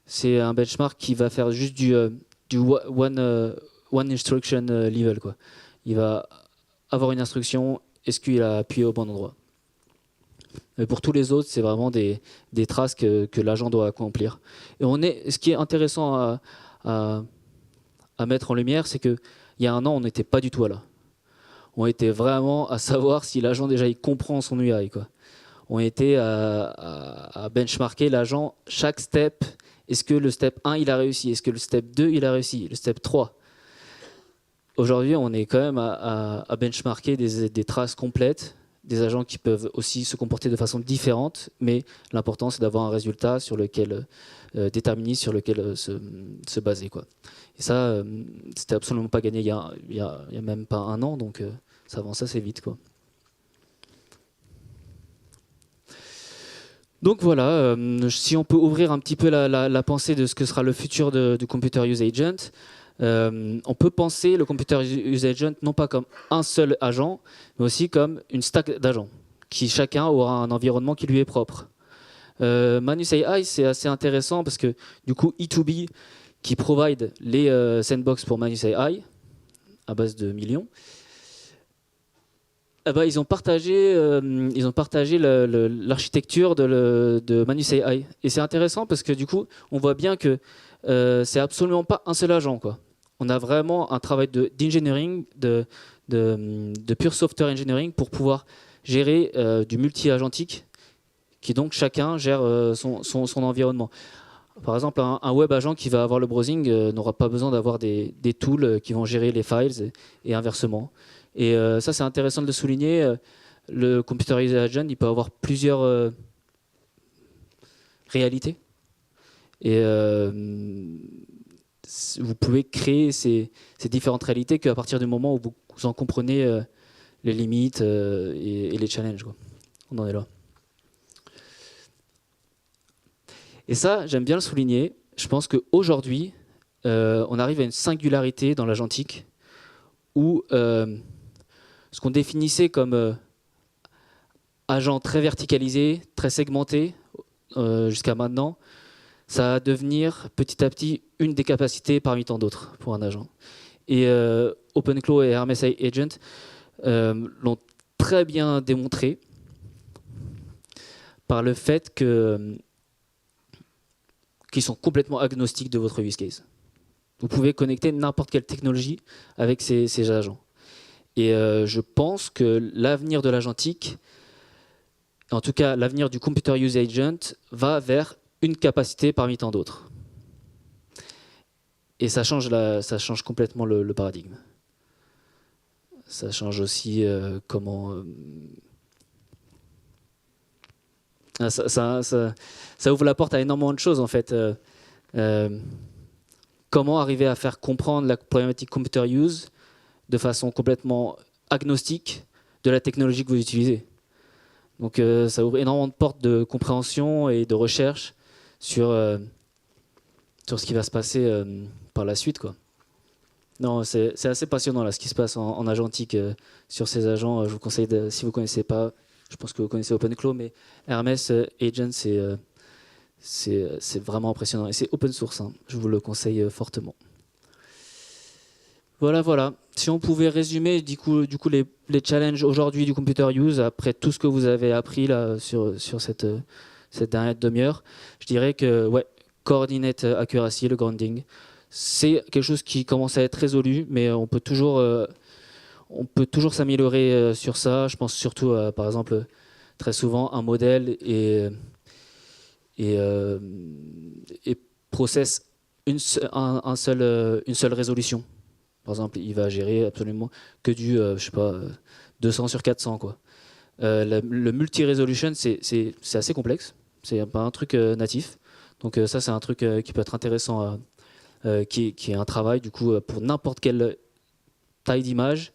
c'est un benchmark qui va faire juste du one instruction level, quoi. Il va avoir une instruction, est-ce qu'il a appuyé au bon endroit. Mais pour tous les autres, c'est vraiment des traces que l'agent doit accomplir. Et ce qui est intéressant à mettre en lumière, c'est qu'il y a un an, on n'était pas du tout là. On était vraiment à savoir si l'agent déjà il comprend son UI, quoi. On était à benchmarker l'agent chaque step. Est-ce que le step 1 il a réussi? Est-ce que le step 2 il a réussi? Le step 3? Aujourd'hui, on est quand même à benchmarker des traces complètes, des agents qui peuvent aussi se comporter de façon différente, mais l'important c'est d'avoir un résultat sur lequel déterministe sur lequel se baser, quoi. Et ça, c'était absolument pas gagné il y a même pas un an, donc ça avance assez vite, quoi. Donc voilà, si on peut ouvrir un petit peu la pensée de ce que sera le futur du Computer Use Agent, on peut penser le Computer Use Agent non pas comme un seul agent, mais aussi comme une stack d'agents, qui chacun aura un environnement qui lui est propre. Manus AI, c'est assez intéressant parce que du coup, E2B, qui provide les sandbox pour Manus AI, à base de millions, eh ben, ils ont partagé l'architecture de Manus AI. Et c'est intéressant parce que du coup, on voit bien que c'est absolument pas un seul agent, quoi. On a vraiment un travail d'engineering, de pure software engineering pour pouvoir gérer du multi-agentique, qui donc chacun gère son environnement. Par exemple, un web agent qui va avoir le browsing n'aura pas besoin d'avoir des tools qui vont gérer les files et inversement. Et ça, c'est intéressant de le souligner. Le Computer Use Agent, il peut avoir plusieurs réalités. Et vous pouvez créer ces différentes réalités qu'à partir du moment où vous en comprenez les limites et les challenges, quoi. On en est là. Et ça, j'aime bien le souligner. Je pense qu'aujourd'hui, on arrive à une singularité dans l'agentique où ce qu'on définissait comme agent très verticalisé, très segmenté jusqu'à maintenant, ça va devenir petit à petit une des capacités parmi tant d'autres pour un agent. Et OpenClaw et Hermes Agent l'ont très bien démontré par le fait qu'ils sont complètement agnostiques de votre use case. Vous pouvez connecter n'importe quelle technologie avec ces agents. Et je pense que l'avenir de l'agentique, en tout cas l'avenir du Computer Use Agent, va vers une capacité parmi tant d'autres. Et ça change complètement le paradigme. Ça change aussi comment... ça ouvre la porte à énormément de choses, en fait. Comment arriver à faire comprendre la problématique Computer Use de façon complètement agnostique de la technologie que vous utilisez. Donc ça ouvre énormément de portes de compréhension et de recherche sur ce qui va se passer par la suite, quoi. Non, c'est assez passionnant là, ce qui se passe en agentique sur ces agents. Je vous conseille, si vous ne connaissez pas, je pense que vous connaissez OpenClaw, mais Hermes Agent, c'est vraiment impressionnant. Et c'est open source, hein. Je vous le conseille fortement. Voilà. Si on pouvait résumer du coup les challenges aujourd'hui du Computer Use, après tout ce que vous avez appris là, sur cette dernière demi-heure, je dirais que ouais, Coordinate Accuracy, le grounding, c'est quelque chose qui commence à être résolu, mais on peut toujours s'améliorer sur ça. Je pense surtout à, par exemple, très souvent, un modèle et processe une seule résolution. Par exemple, il va gérer absolument que du, 200 sur 400, quoi. Le multi-resolution, c'est assez complexe. C'est pas un truc natif. Donc ça, c'est un truc qui peut être intéressant, qui est un travail, du coup, pour n'importe quelle taille d'image,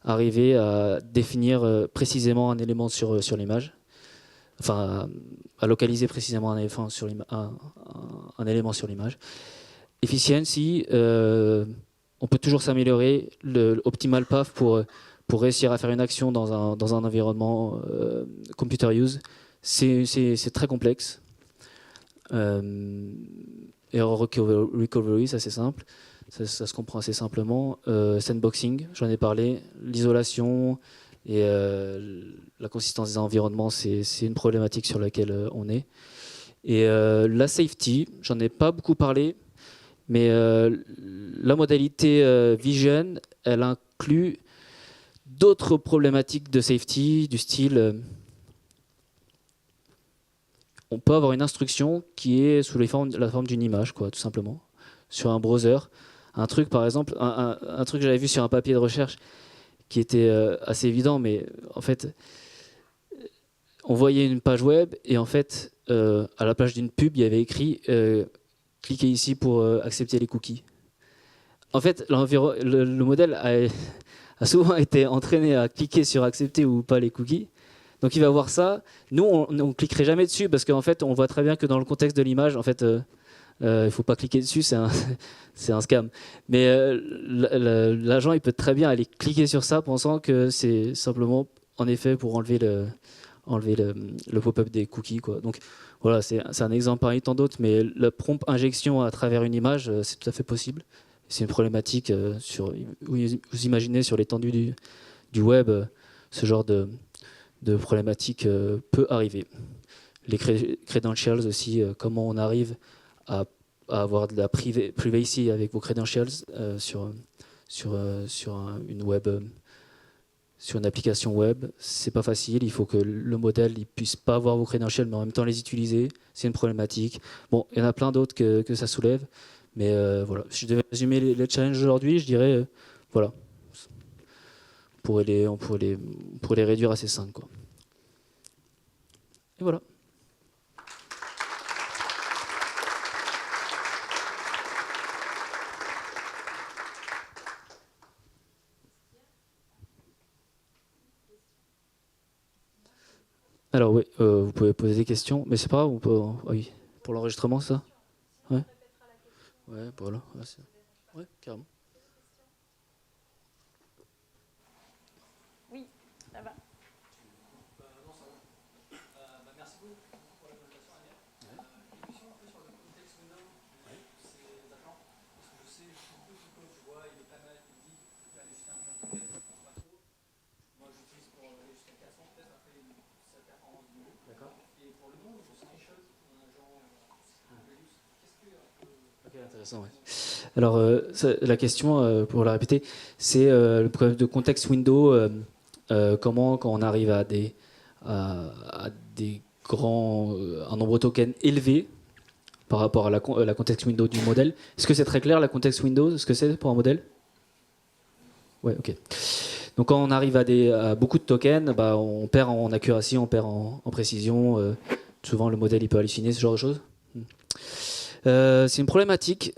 arriver à définir précisément un élément sur l'image. Enfin, à localiser précisément un élément sur l'image. Efficiency, on peut toujours s'améliorer. L'optimal path pour réussir à faire une action dans un environnement computer use, c'est très complexe. Error recovery, ça c'est simple, ça se comprend assez simplement. Sandboxing, j'en ai parlé. L'isolation et la consistance des environnements, c'est une problématique sur laquelle on est. Et la safety, j'en ai pas beaucoup parlé, mais la modalité Vision, elle inclut d'autres problématiques de safety, du style on peut avoir une instruction qui est sous la forme d'une image, quoi, tout simplement, sur un browser. Un truc, par exemple, un truc que j'avais vu sur un papier de recherche qui était assez évident, mais en fait, on voyait une page web et en fait, à la place d'une pub, il y avait écrit cliquez ici pour accepter les cookies. En fait, le modèle a souvent été entraîné à cliquer sur accepter ou pas les cookies. Donc il va voir ça. Nous, on ne cliquerait jamais dessus parce qu'en fait, on voit très bien que dans le contexte de l'image, en fait, il ne faut pas cliquer dessus, c'est un scam. Mais l'agent, il peut très bien aller cliquer sur ça pensant que c'est simplement, en effet, pour enlever le pop-up des cookies, quoi. Donc voilà, c'est un exemple parmi tant d'autres, mais la prompt injection à travers une image, c'est tout à fait possible. C'est une problématique vous imaginez sur l'étendue du web, ce genre de problématique peut arriver. Les credentials aussi, comment on arrive à avoir de la privacy avec vos credentials sur une application web, c'est pas facile. Il faut que le modèle il puisse pas avoir vos credentials, mais en même temps les utiliser. C'est une problématique. Bon, il y en a plein d'autres que ça soulève, mais voilà. Si je devais résumer les challenges aujourd'hui, je dirais voilà. On pourrait les réduire à ces 5, quoi. Et voilà. Alors oui, vous pouvez poser des questions, mais c'est pas grave, on peut. Ah oui, pour l'enregistrement, ça. Ouais. Ouais, voilà. Ouais, carrément. Oui, ça va. Merci beaucoup pour la présentation, Amir. Une question un peu sur le contexte Windows, c'est d'accord. Parce que je sais, beaucoup de code, je vois, il est pas mal, il dit que tu peux aller jusqu'à 1 million de tokens, je ne comprends pas trop. Moi, j'utilise pour aller jusqu'à 400, peut-être après sa performance diminue. D'accord. Et pour le monde, je sens les choses, on a genre qu'est-ce que un peu. Ok, intéressant, ouais. Alors, la question, pour la répéter, c'est le problème de contexte Windows. Comment, quand on arrive à des un nombre de tokens élevé par rapport à la contexte Windows du modèle. Est-ce que c'est très clair la contexte Windows, ce que c'est pour un modèle? Ouais, ok. Donc quand on arrive à beaucoup de tokens, bah, on perd en accuracy, on perd en précision. Souvent le modèle il peut halluciner, ce genre de choses. C'est une problématique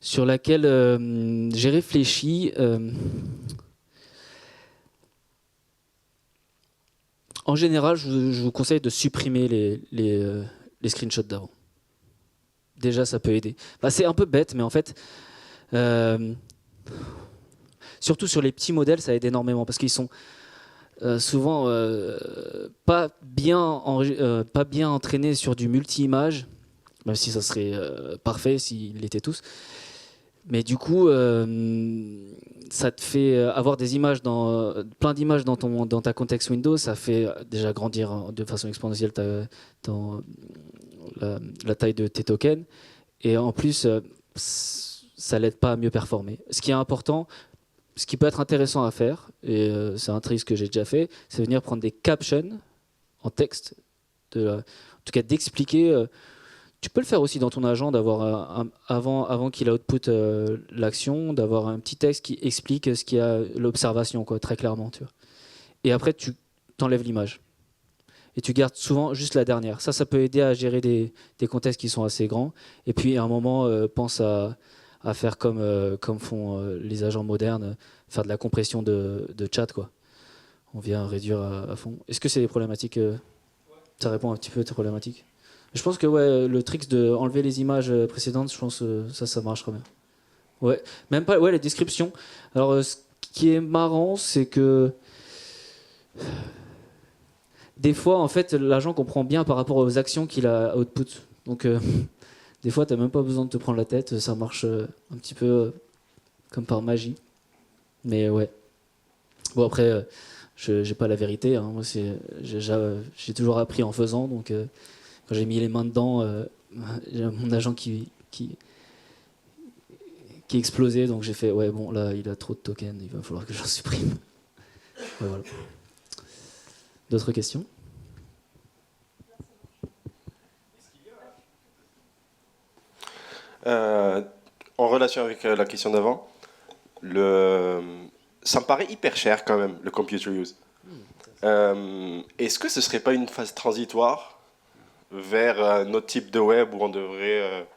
sur laquelle j'ai réfléchi. En général, je vous conseille de supprimer les screenshots d'avant. Déjà, ça peut aider. Bah, c'est un peu bête, mais en fait, surtout sur les petits modèles, ça aide énormément parce qu'ils sont souvent pas bien entraînés sur du multi-image, même si ça serait parfait s'ils l'étaient tous. Mais du coup, ça te fait avoir des images plein d'images dans ta contexte Windows. Ça fait déjà grandir de façon exponentielle la taille de tes tokens. Et en plus, ça l'aide pas à mieux performer. Ce qui est important, ce qui peut être intéressant à faire, et c'est un trick que j'ai déjà fait, c'est venir prendre des captions en texte, en tout cas d'expliquer. Tu peux le faire aussi dans ton agent, d'avoir avant qu'il output l'action, d'avoir un petit texte qui explique ce qu'il y a, l'observation, quoi, très clairement. Tu vois. Et après, tu t'enlèves l'image. Et tu gardes souvent juste la dernière. Ça peut aider à gérer des contextes qui sont assez grands. Et puis, à un moment, pense à faire comme font les agents modernes, faire de la compression de chat, quoi. On vient réduire à fond. Est-ce que c'est des problématiques Ça répond un petit peu à tes problématiques. Je pense que ouais, le trick de enlever les images précédentes, je pense que ça marchera bien. Ouais, même pas. Ouais, les descriptions. Alors, ce qui est marrant, c'est que des fois, en fait, l'agent comprend bien par rapport aux actions qu'il a output. Donc, des fois, t'as même pas besoin de te prendre la tête. Ça marche un petit peu comme par magie. Mais ouais. Bon, après, je j'ai pas la vérité. Hein. Moi, j'ai toujours appris en faisant. Donc, quand j'ai mis les mains dedans, j'ai mon agent qui explosait. Donc, j'ai fait, ouais, bon, là, il a trop de tokens. Il va falloir que j'en supprime. Ouais, voilà. D'autres questions? Euh, En relation avec la question d'avant, le... ça me paraît hyper cher quand même, le computer use. Est-ce que ce serait pas une phase transitoire vers un autre type de web où on devrait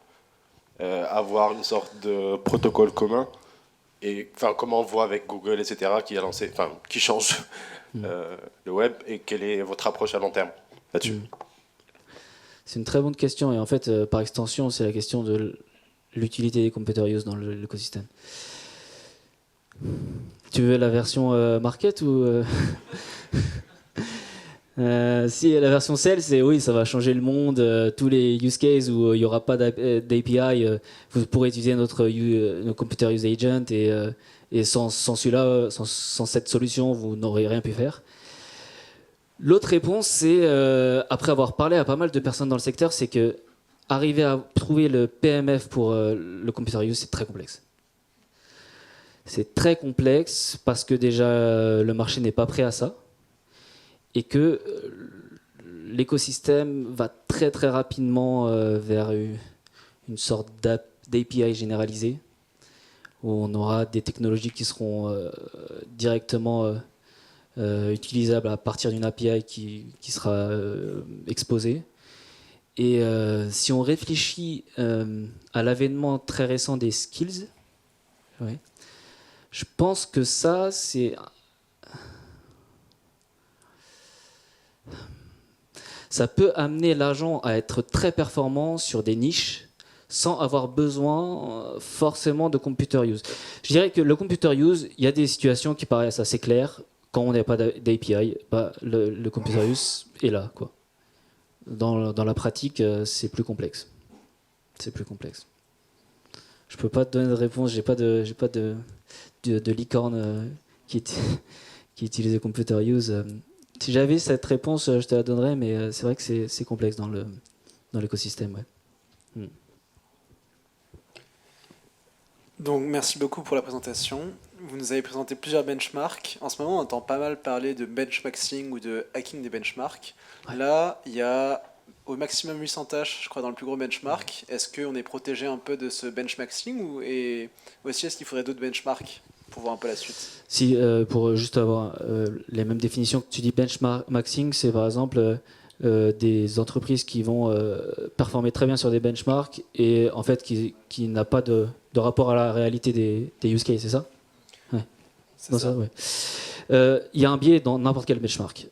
avoir une sorte de protocole commun et enfin comme on voit avec Google etc qui a lancé enfin qui change le web et quelle est votre approche à long terme là-dessus? Mm. C'est une très bonne question et en fait, par extension, c'est la question de l'utilité des computer use dans l'écosystème. Tu veux la version market ou si la version sales, c'est oui, ça va changer le monde. Tous les use cases où il n'y aura pas d'API, vous pourrez utiliser notre computer use agent et sans celui-là, sans cette solution, vous n'aurez rien pu faire. L'autre réponse, c'est après avoir parlé à pas mal de personnes dans le secteur, c'est que arriver à trouver le PMF pour le computer use, c'est très complexe. C'est très complexe parce que déjà le marché n'est pas prêt à ça et que l'écosystème va très très rapidement vers une sorte d'API généralisée où on aura des technologies qui seront directement utilisables à partir d'une API qui sera exposée. Et si on réfléchit à l'avènement très récent des skills, ouais, je pense que ça, ça peut amener l'agent à être très performant sur des niches sans avoir besoin forcément de computer use. Je dirais que le computer use, il y a des situations qui paraissent assez claires. Quand on n'a pas d'API, bah, le computer use est là, quoi. Dans la pratique, c'est plus complexe. C'est plus complexe. Je peux pas te donner de réponse. J'ai pas de licorne qui utilise le computer use. Si j'avais cette réponse, je te la donnerais, mais c'est vrai que c'est complexe dans l'écosystème. Ouais. Donc merci beaucoup pour la présentation. Vous nous avez présenté plusieurs benchmarks. En ce moment, on entend pas mal parler de benchmarking ou de hacking des benchmarks. Ouais. Là, il y a au maximum 800 tâches, je crois, dans le plus gros benchmark. Est-ce qu'on est protégé un peu de ce benchmarking ou aussi est-ce qu'il faudrait d'autres benchmarks pour voir un peu la suite? Si, pour juste avoir les mêmes définitions que tu dis, benchmarking, c'est par exemple des entreprises qui vont performer très bien sur des benchmarks et en fait qui n'a pas de rapport à la réalité des use cases, c'est ça? Ouais. C'est ça. Ouais. Il y a un biais dans n'importe quel benchmark.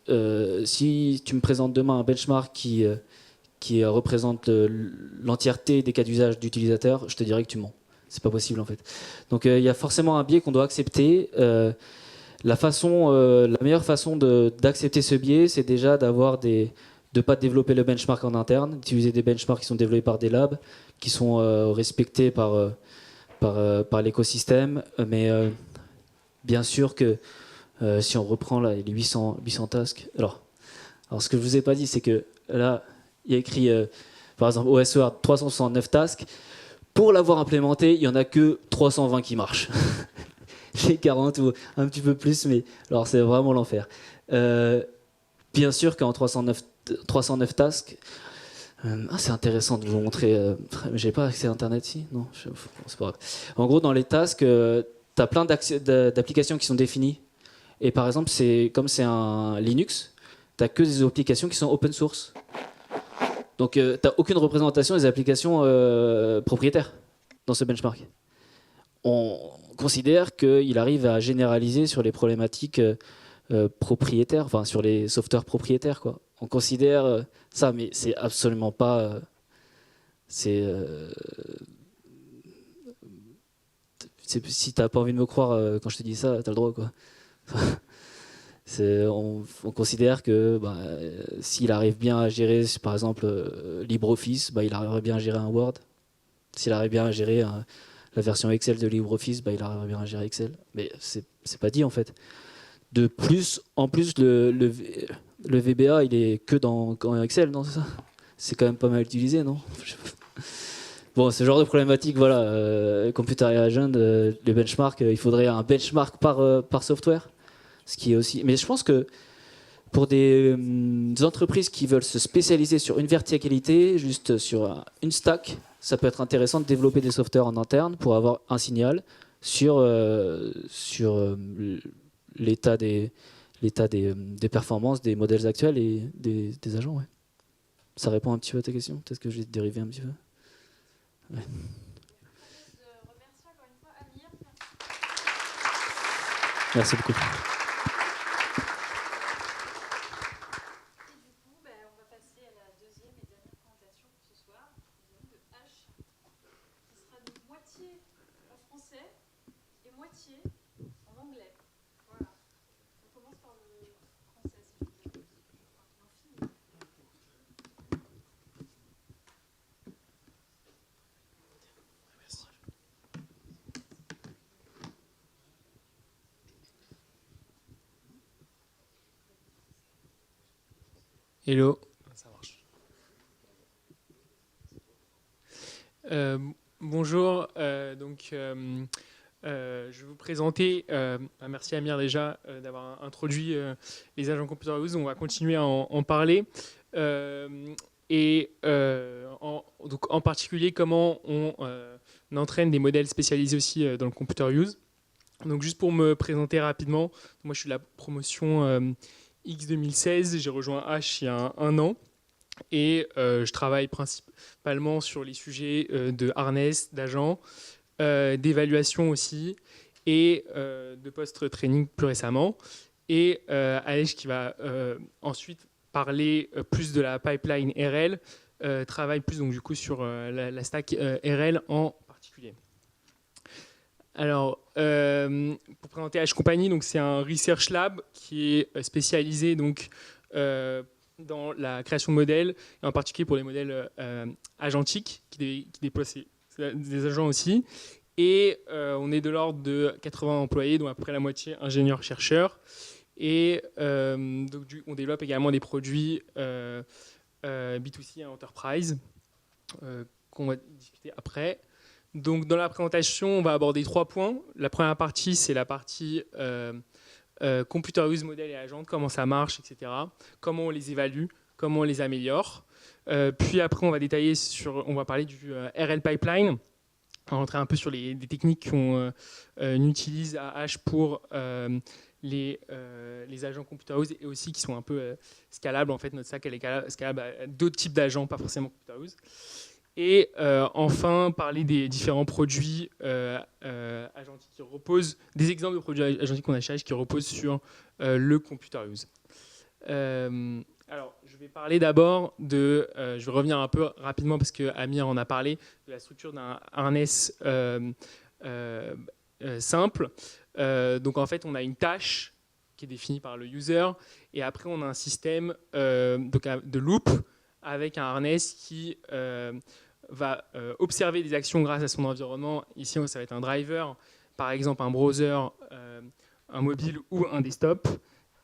Si tu me présentes demain un benchmark qui représente l'entièreté des cas d'usage d'utilisateurs, je te dirais que tu mens. C'est pas possible en fait. Donc il y a forcément un biais qu'on doit accepter. La meilleure façon d'accepter ce biais, c'est déjà de pas développer le benchmark en interne, d'utiliser des benchmarks qui sont développés par des labs, qui sont respectés par l'écosystème. Mais bien sûr que si on reprend là, les 800 tasks, alors ce que je vous ai pas dit, c'est que là, il y a écrit par exemple OSER 369 tasks. Pour l'avoir implémenté, il n'y en a que 320 qui marchent. J'ai 40 ou un petit peu plus, mais alors c'est vraiment l'enfer. Bien sûr qu'en 309 tasks, c'est intéressant de vous montrer. J'ai pas accès à Internet ici, non, c'est pas grave. En gros, dans les tasks, tu as plein d'applications qui sont définies. Et par exemple, comme c'est un Linux, tu n'as que des applications qui sont open source. Donc, tu n'as aucune représentation des applications propriétaires dans ce benchmark. On considère qu'il arrive à généraliser sur les problématiques propriétaires, enfin sur les softwares propriétaires, quoi. On considère ça, mais c'est absolument pas. si t'as pas envie de me croire quand je te dis ça, t'as le droit, quoi. On considère que s'il arrive bien à gérer, par exemple, LibreOffice, il arriverait bien à gérer un Word. S'il arrive bien à gérer la version Excel de LibreOffice, il arriverait bien à gérer Excel. Mais c'est pas dit, en fait. De plus, en plus, le VBA, il est que dans Excel, non, c'est ça? C'est quand même pas mal utilisé, non? Bon, ce genre de problématique, voilà. Computer Agent, les benchmarks, il faudrait un benchmark par software. Ce qui est aussi. Mais je pense que pour des entreprises qui veulent se spécialiser sur une verticalité, juste sur une stack, ça peut être intéressant de développer des softwares en interne pour avoir un signal sur l'état des performances des modèles actuels et des agents. Ouais. Ça répond un petit peu à ta question? Peut-être que j'ai dérivé un petit peu. Ouais. Merci beaucoup. Hello. Ça marche. Bonjour. Je vais vous présenter. Merci Amir déjà d'avoir introduit les agents Computer Use. On va continuer à en parler. En particulier, comment on entraîne des modèles spécialisés aussi dans le Computer Use. Donc juste pour me présenter rapidement, moi je suis de la promotion X 2016, j'ai rejoint H il y a un an et je travaille principalement sur les sujets de harness, d'agents, d'évaluation aussi et de post-training plus récemment. Et Alej qui va ensuite parler plus de la pipeline RL, travaille plus donc du coup sur la stack RL en particulier. Alors, pour présenter H Company, donc c'est un research lab qui est spécialisé donc dans la création de modèles, et en particulier pour les modèles agentiques qui déploient des agents aussi. Et on est de l'ordre de 80 employés, dont à peu près la moitié ingénieurs-chercheurs. Et donc, on développe également des produits B2C et Enterprise qu'on va discuter après. Donc, dans la présentation, on va aborder 3 points. La première partie, c'est la partie Computer Use Model et Agent, comment ça marche, etc. Comment on les évalue, comment on les améliore. Puis après, on va détailler on va parler du RL Pipeline. On va rentrer un peu sur des techniques qu'on utilise à H pour les agents Computer Use et aussi qui sont un peu scalables. En fait, notre stack elle est scalable à d'autres types d'agents, pas forcément Computer Use. Et enfin, parler des différents produits agentiques qui reposent, des exemples de produits agentiques qu'on a chez H qui reposent sur le Computer Use. Alors, je vais parler d'abord je vais revenir un peu rapidement parce que Amir en a parlé, de la structure d'un harness simple. Donc en fait, on a une tâche qui est définie par le user et après on a un système de loop avec un harness qui va observer des actions grâce à son environnement. Ici, ça va être un driver, par exemple un browser, un mobile ou un desktop,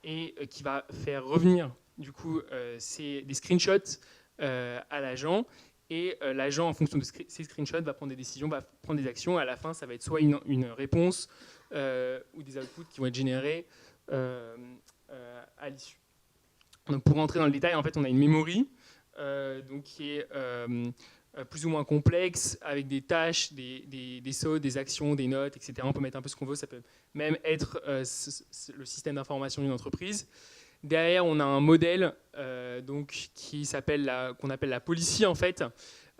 et qui va faire revenir du coup des screenshots à l'agent. Et l'agent, en fonction de ces screenshots, va prendre des décisions, va prendre des actions. À la fin, ça va être soit une réponse ou des outputs qui vont être générés à l'issue. Donc, pour rentrer dans le détail, en fait, on a une memory donc qui est plus ou moins complexe, avec des tâches, des sauts, des actions, des notes, etc. On peut mettre un peu ce qu'on veut, ça peut même être le système d'information d'une entreprise. Derrière, on a un modèle donc, qu'on appelle la policy, en fait.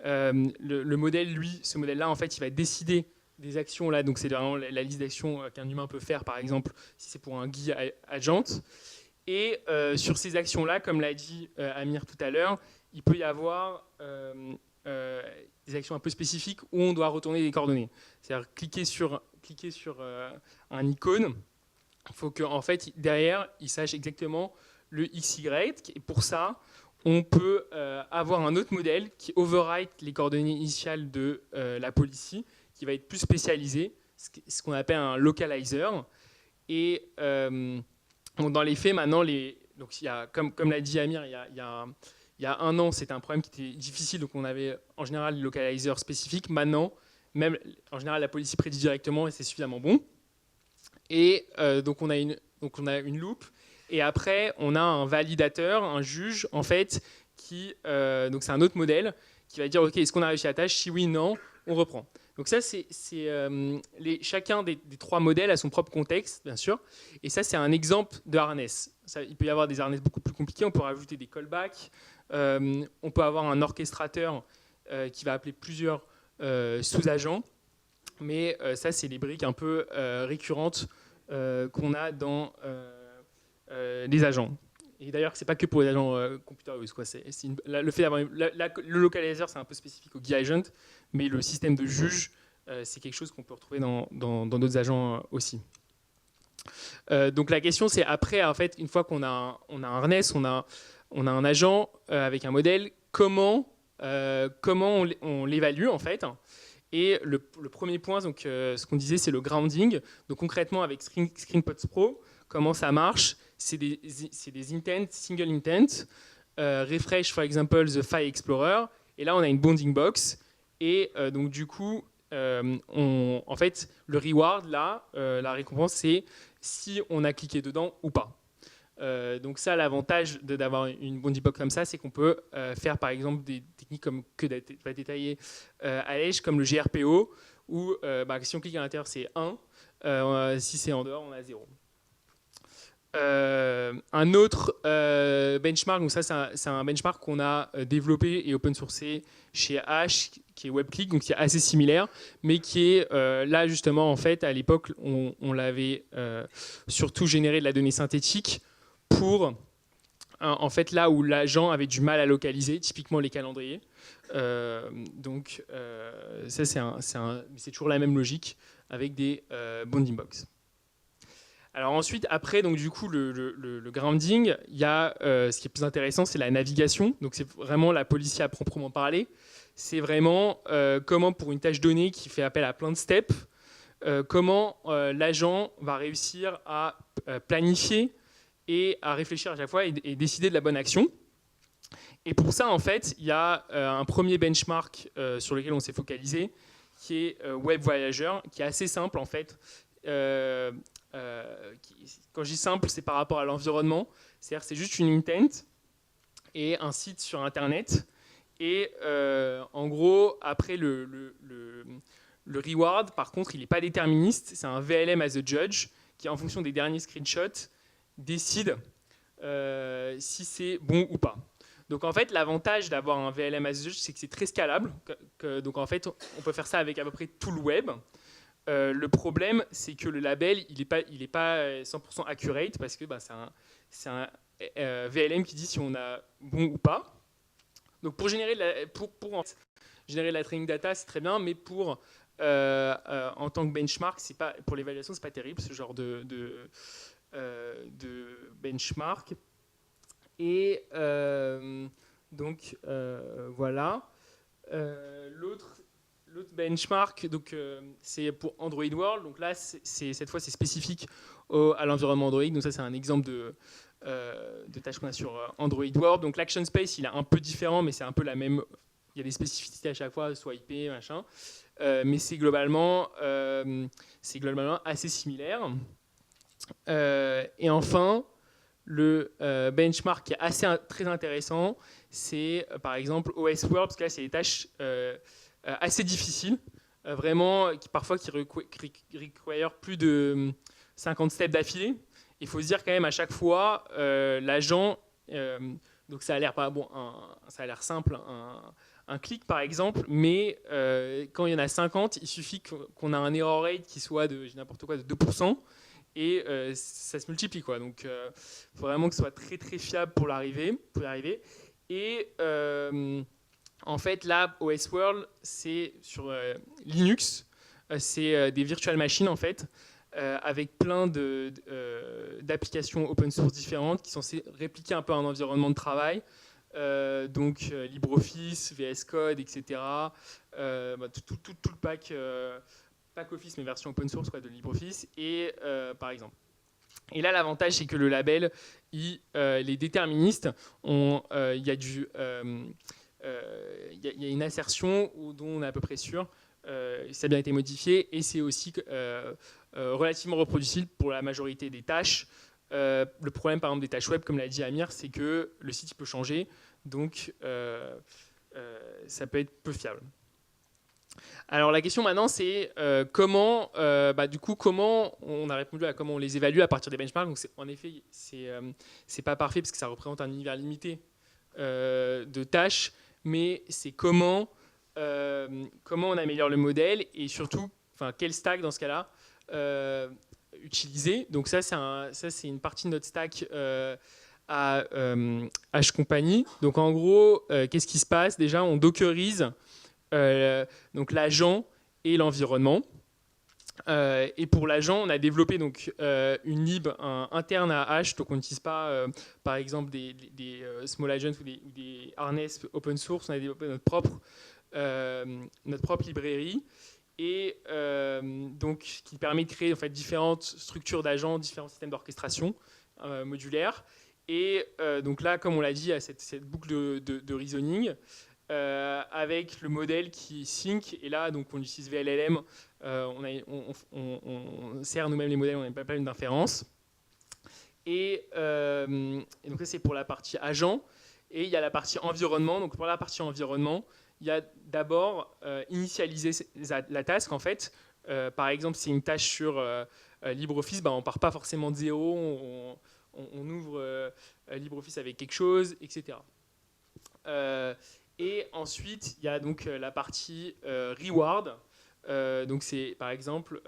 Le modèle, ce modèle-là, en fait, il va décider des actions, là, donc c'est vraiment la liste d'actions qu'un humain peut faire, par exemple, si c'est pour un GUI agent. Et sur ces actions-là, comme l'a dit Amir tout à l'heure, il peut y avoir des actions un peu spécifiques où on doit retourner des coordonnées. C'est-à-dire cliquer sur un icône, il faut qu'en fait, derrière, il sache exactement le XY. Et pour ça, on peut avoir un autre modèle qui overwrite les coordonnées initiales de la policy, qui va être plus spécialisé, ce qu'on appelle un localizer. Et dans les faits, maintenant, donc, comme l'a dit Amir, il y a 1 an, c'était un problème qui était difficile, donc on avait en général des localizers spécifiques. Maintenant, même en général, la policy prédit directement et c'est suffisamment bon. Et donc on a une loupe. Et après, on a un validateur, un juge, en fait, donc c'est un autre modèle qui va dire, OK, est-ce qu'on a réussi la tâche? Si oui, non, on reprend. Donc ça, chacun des 3 modèles a son propre contexte, bien sûr. Et ça, c'est un exemple de harness. Il peut y avoir des harness beaucoup plus compliqués. On peut rajouter des callbacks. On peut avoir un orchestrateur qui va appeler plusieurs sous-agents. Mais ça, c'est les briques un peu récurrentes qu'on a dans les agents. Et d'ailleurs, ce n'est pas que pour les agents computer use. Le fait d'avoir le localizer, c'est un peu spécifique au GUI agent, mais le système de juge, c'est quelque chose qu'on peut retrouver dans d'autres agents aussi. Donc la question, c'est après, en fait, une fois qu'on a un harness, on a un agent avec un modèle, comment on l'évalue en fait. Et le premier point, donc, ce qu'on disait, c'est le grounding. Donc concrètement, avec ScreenPods Pro, comment ça marche? C'est des intents, single intent. Refresh, for example, the File Explorer. Et là, on a une bounding box. Et donc du coup, en fait, le reward, là, la récompense, c'est si on a cliqué dedans ou pas. Donc ça, l'avantage d'avoir une bounding box comme ça, c'est qu'on peut faire par exemple des techniques comme que va détailler Alej, comme le GRPO, où si on clique à l'intérieur, c'est 1, si c'est en dehors, on a 0. Un autre benchmark, donc ça c'est un benchmark qu'on a développé et open sourcé chez Ash, qui est WebClick, donc qui est assez similaire, mais qui est là justement en fait à l'époque on l'avait surtout généré de la donnée synthétique pour en fait là où l'agent avait du mal à localiser, typiquement les calendriers. Donc ça c'est toujours la même logique avec des bounding box. Alors ensuite, après, donc du coup, le grounding, il y a ce qui est plus intéressant, c'est la navigation. Donc c'est vraiment la policy à proprement parler. C'est vraiment comment, pour une tâche donnée qui fait appel à plein de steps, comment l'agent va réussir à planifier et à réfléchir à chaque fois et décider de la bonne action. Et pour ça, en fait, il y a un premier benchmark sur lequel on s'est focalisé, qui est Web Voyager, qui est assez simple en fait. Quand je dis simple, c'est par rapport à l'environnement. C'est-à-dire c'est juste une intent et un site sur Internet. Et en gros, après le reward, par contre, il n'est pas déterministe. C'est un VLM as a judge qui, en fonction des derniers screenshots, décide si c'est bon ou pas. Donc en fait, l'avantage d'avoir un VLM as a judge, c'est que c'est très scalable. Donc en fait, on peut faire ça avec à peu près tout le web. Le problème, c'est que le label, il n'est pas 100% accurate parce que c'est un VLM qui dit si on a bon ou pas. Donc pour générer générer la training data, c'est très bien, mais en tant que benchmark, pour l'évaluation, c'est pas terrible ce genre de benchmark. Et donc voilà. L'autre benchmark, donc, c'est pour Android World. Donc là, cette fois, c'est spécifique à l'environnement Android. Donc ça, c'est un exemple de tâche qu'on a sur Android World. Donc l'Action Space, il est un peu différent, mais c'est un peu la même. Il y a des spécificités à chaque fois, soit IP, machin. Mais c'est globalement assez similaire. Et enfin, le benchmark qui est très intéressant, c'est par exemple OS World, parce que là, c'est des tâches assez difficiles, vraiment, qui requièrent plus de 50 steps d'affilée. Il faut se dire quand même à chaque fois, l'agent, donc ça a l'air ça a l'air simple, un clic par exemple, mais quand il y en a 50, il suffit qu'on a un error rate qui soit de n'importe quoi de 2%, et ça se multiplie quoi. Donc il faut vraiment que ce soit très très fiable pour y arriver. Et En fait, là, OS World, c'est sur Linux. C'est des virtual machines, en fait, avec plein d'applications open source différentes qui sont censées répliquer un peu un environnement de travail. Donc LibreOffice, VS Code, etc. Tout le pack Office, mais version open source de LibreOffice, et par exemple. Et là, l'avantage, c'est que le label, il est déterministe. Il y a une assertion dont on est à peu près sûr. Ça a bien été modifié, et c'est aussi relativement reproducible pour la majorité des tâches. Le problème, par exemple, des tâches web, comme l'a dit Amir, c'est que le site il peut changer, donc ça peut être peu fiable. Alors la question maintenant, c'est comment on a répondu à comment on les évalue à partir des benchmarks. Donc en effet, c'est pas parfait parce que ça représente un univers limité de tâches, mais c'est comment on améliore le modèle, et surtout, quel stack dans ce cas-là utiliser. Donc ça, c'est une partie de notre stack à HCompagnie. Donc en gros, qu'est-ce qui se passe? Déjà, on dockerise donc l'agent et l'environnement. Et pour l'agent, on a développé donc une lib interne à H, donc on n'utilise pas par exemple des small agents ou des harness open source. On a développé notre propre librairie, et donc qui permet de créer en fait différentes structures d'agents, différents systèmes d'orchestration modulaires. Et donc là, comme on l'a dit, il y a cette boucle de reasoning avec le modèle qui sync. Et là, donc on utilise VLLM. On sert nous-mêmes les modèles, on n'a pas plein d'inférences. Et donc ça, c'est pour la partie agent. Et il y a la partie environnement. Donc pour la partie environnement, il y a d'abord initialiser la task. En fait, par exemple, si c'est une tâche sur LibreOffice, on ne part pas forcément de zéro. On ouvre LibreOffice avec quelque chose, etc. Et ensuite, il y a donc la partie reward. Donc c'est par exemple,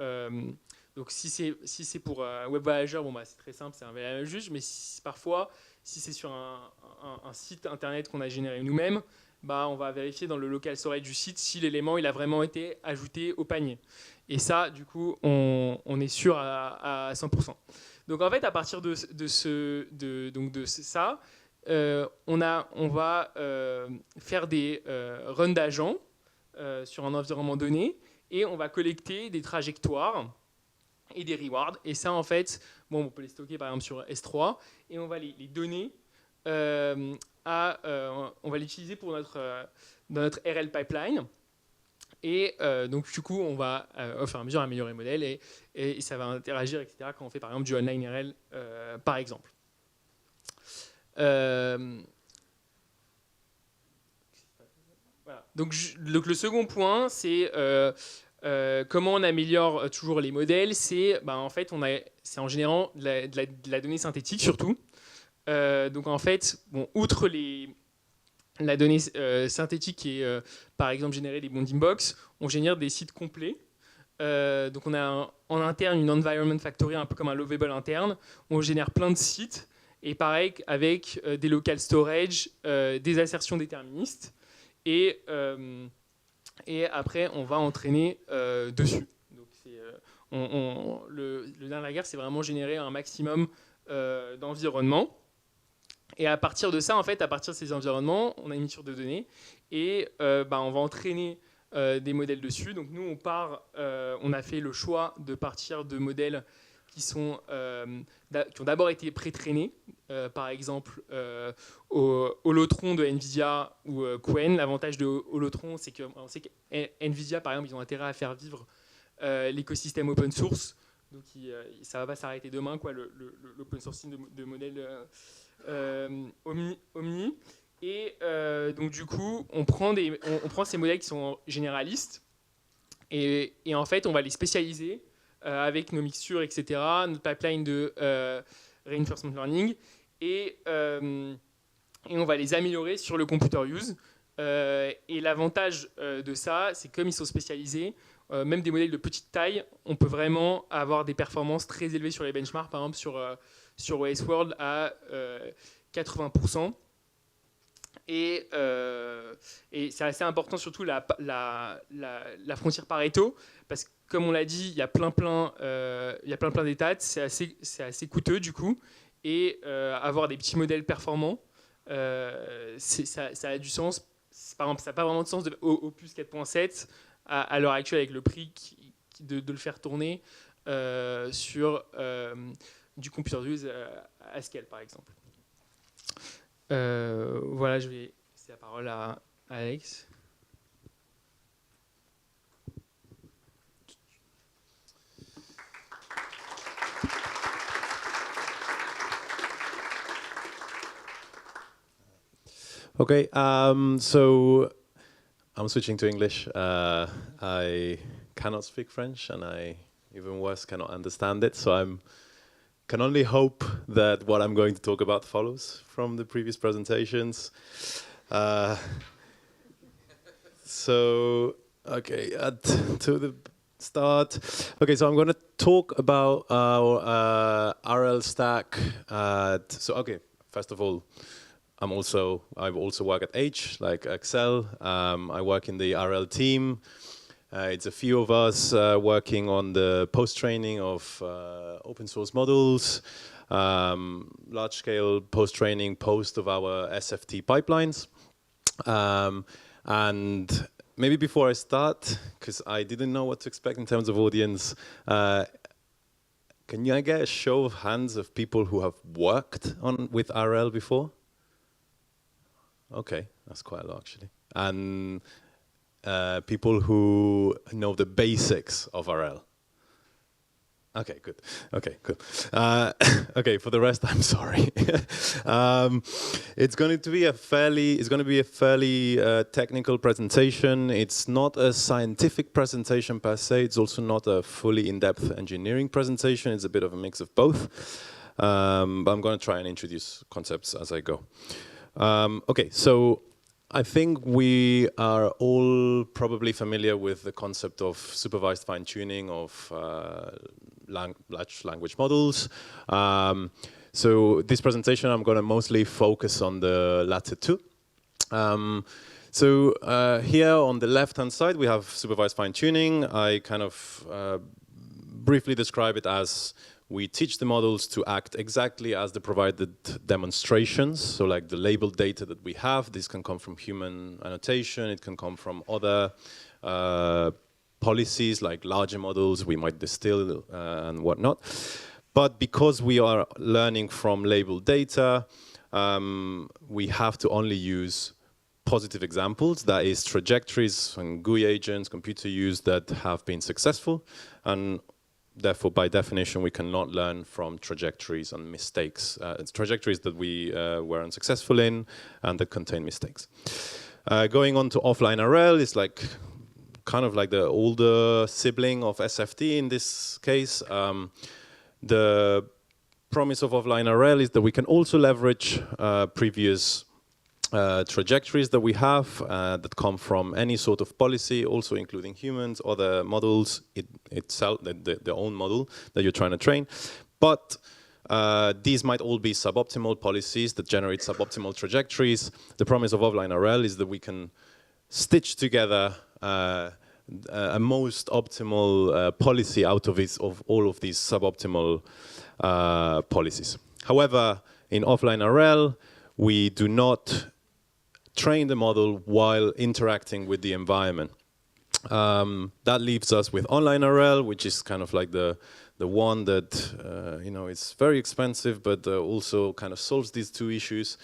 donc si c'est pour Web Voyager, c'est très simple, c'est un VLLM juge. Mais parfois, si c'est sur un site internet qu'on a généré nous-mêmes, on va vérifier dans le local storage du site si l'élément il a vraiment été ajouté au panier. Et ça, du coup, on est sûr à 100%. Donc en fait, à partir de ça, on va faire des runs d'agents sur un environnement donné, et on va collecter des trajectoires et des rewards. Et ça, en fait, on peut les stocker par exemple sur S3, et on va les donner on va l'utiliser pour dans notre RL pipeline. Et donc du coup, on va au fur et à mesure améliorer le modèle, et ça va interagir, etc. quand on fait par exemple du online RL, par exemple. Voilà. Donc le second point, c'est comment on améliore toujours les modèles. C'est en fait, c'est en générant de la donnée synthétique surtout. Donc en fait, outre la donnée synthétique qui est par exemple générer des bounding box, on génère des sites complets. Donc on a en interne une environment factory, un peu comme un lovable interne. On génère plein de sites, et pareil avec des local storage, des assertions déterministes, et après on va entraîner dessus. Donc le nerf de la guerre, c'est vraiment générer un maximum d'environnements. Et à partir de ça, en fait, à partir de ces environnements, on a une mixture de données, et on va entraîner des modèles dessus. Donc nous, on a fait le choix de partir de modèles qui ont d'abord été pré-trainés, par exemple Holotron de NVIDIA ou Qwen. L'avantage de Holotron, c'est qu'on sait qu'NVIDIA, par exemple, ils ont intérêt à faire vivre l'écosystème open source. Donc ça ne va pas s'arrêter demain, l'open sourcing de modèles Omni. Et donc du coup, on prend ces modèles qui sont généralistes, et en fait, on va les spécialiser avec nos mixtures, etc., notre pipeline de reinforcement learning, et on va les améliorer sur le computer use. Et l'avantage de ça, c'est que comme ils sont spécialisés, même des modèles de petite taille, on peut vraiment avoir des performances très élevées sur les benchmarks, par exemple sur OS World à 80%. Et c'est assez important, surtout la frontière Pareto, parce que comme on l'a dit, il y a plein d'états, c'est assez coûteux du coup, et avoir des petits modèles performants, ça a du sens. Par exemple, ça n'a pas vraiment de sens Opus 4.7 à l'heure actuelle avec le prix de le faire tourner sur du computer use à scale, par exemple. Voilà, je vais laisser la parole à Alex. Okay, so I'm switching to English. I cannot speak French, and I, even worse, cannot understand it. So I can only hope that what I'm going to talk about follows from the previous presentations. So, okay, to the start. Okay, so I'm going to talk about our RL stack. Okay, first of all, I also work at H, like Excel. I work in the RL team. It's a few of us working on the post-training of open source models, large-scale post-training post of our SFT pipelines. And maybe before I start, because I didn't know what to expect in terms of audience, can I get a show of hands of people who have worked with RL before? Okay, that's quite a lot actually. And people who know the basics of RL. Okay, good. Okay, good. Okay, for the rest, I'm sorry. It's going to be a fairly technical presentation. It's not a scientific presentation per se. It's also not a fully in-depth engineering presentation. It's a bit of a mix of both. But I'm going to try and introduce concepts as I go. Okay, so I think we are all probably familiar with the concept of supervised fine-tuning of large language models. So this presentation, I'm going to mostly focus on the latter two. Here on the left-hand side, we have supervised fine-tuning. I kind of briefly describe it as we teach the models to act exactly as the provided demonstrations. So like the labeled data that we have, this can come from human annotation, it can come from other policies like larger models we might distill and whatnot. But because we are learning from labeled data, we have to only use positive examples, that is trajectories and GUI agents, computer use that have been successful. And therefore, by definition, we cannot learn from trajectories and mistakes. It's trajectories that we were unsuccessful in and that contain mistakes. Going on to offline RL is like kind of like the older sibling of SFT in this case. The promise of offline RL is that we can also leverage previous trajectories that we have that come from any sort of policy, also including humans, other models, itself, the own model that you're trying to train. But these might all be suboptimal policies that generate suboptimal trajectories. The promise of offline RL is that we can stitch together a most optimal policy out of all of these suboptimal policies. However, in offline RL, we do not train the model while interacting with the environment. That leaves us with online RL, which is kind of like the one that you know, it's very expensive, but also kind of solves these two issues,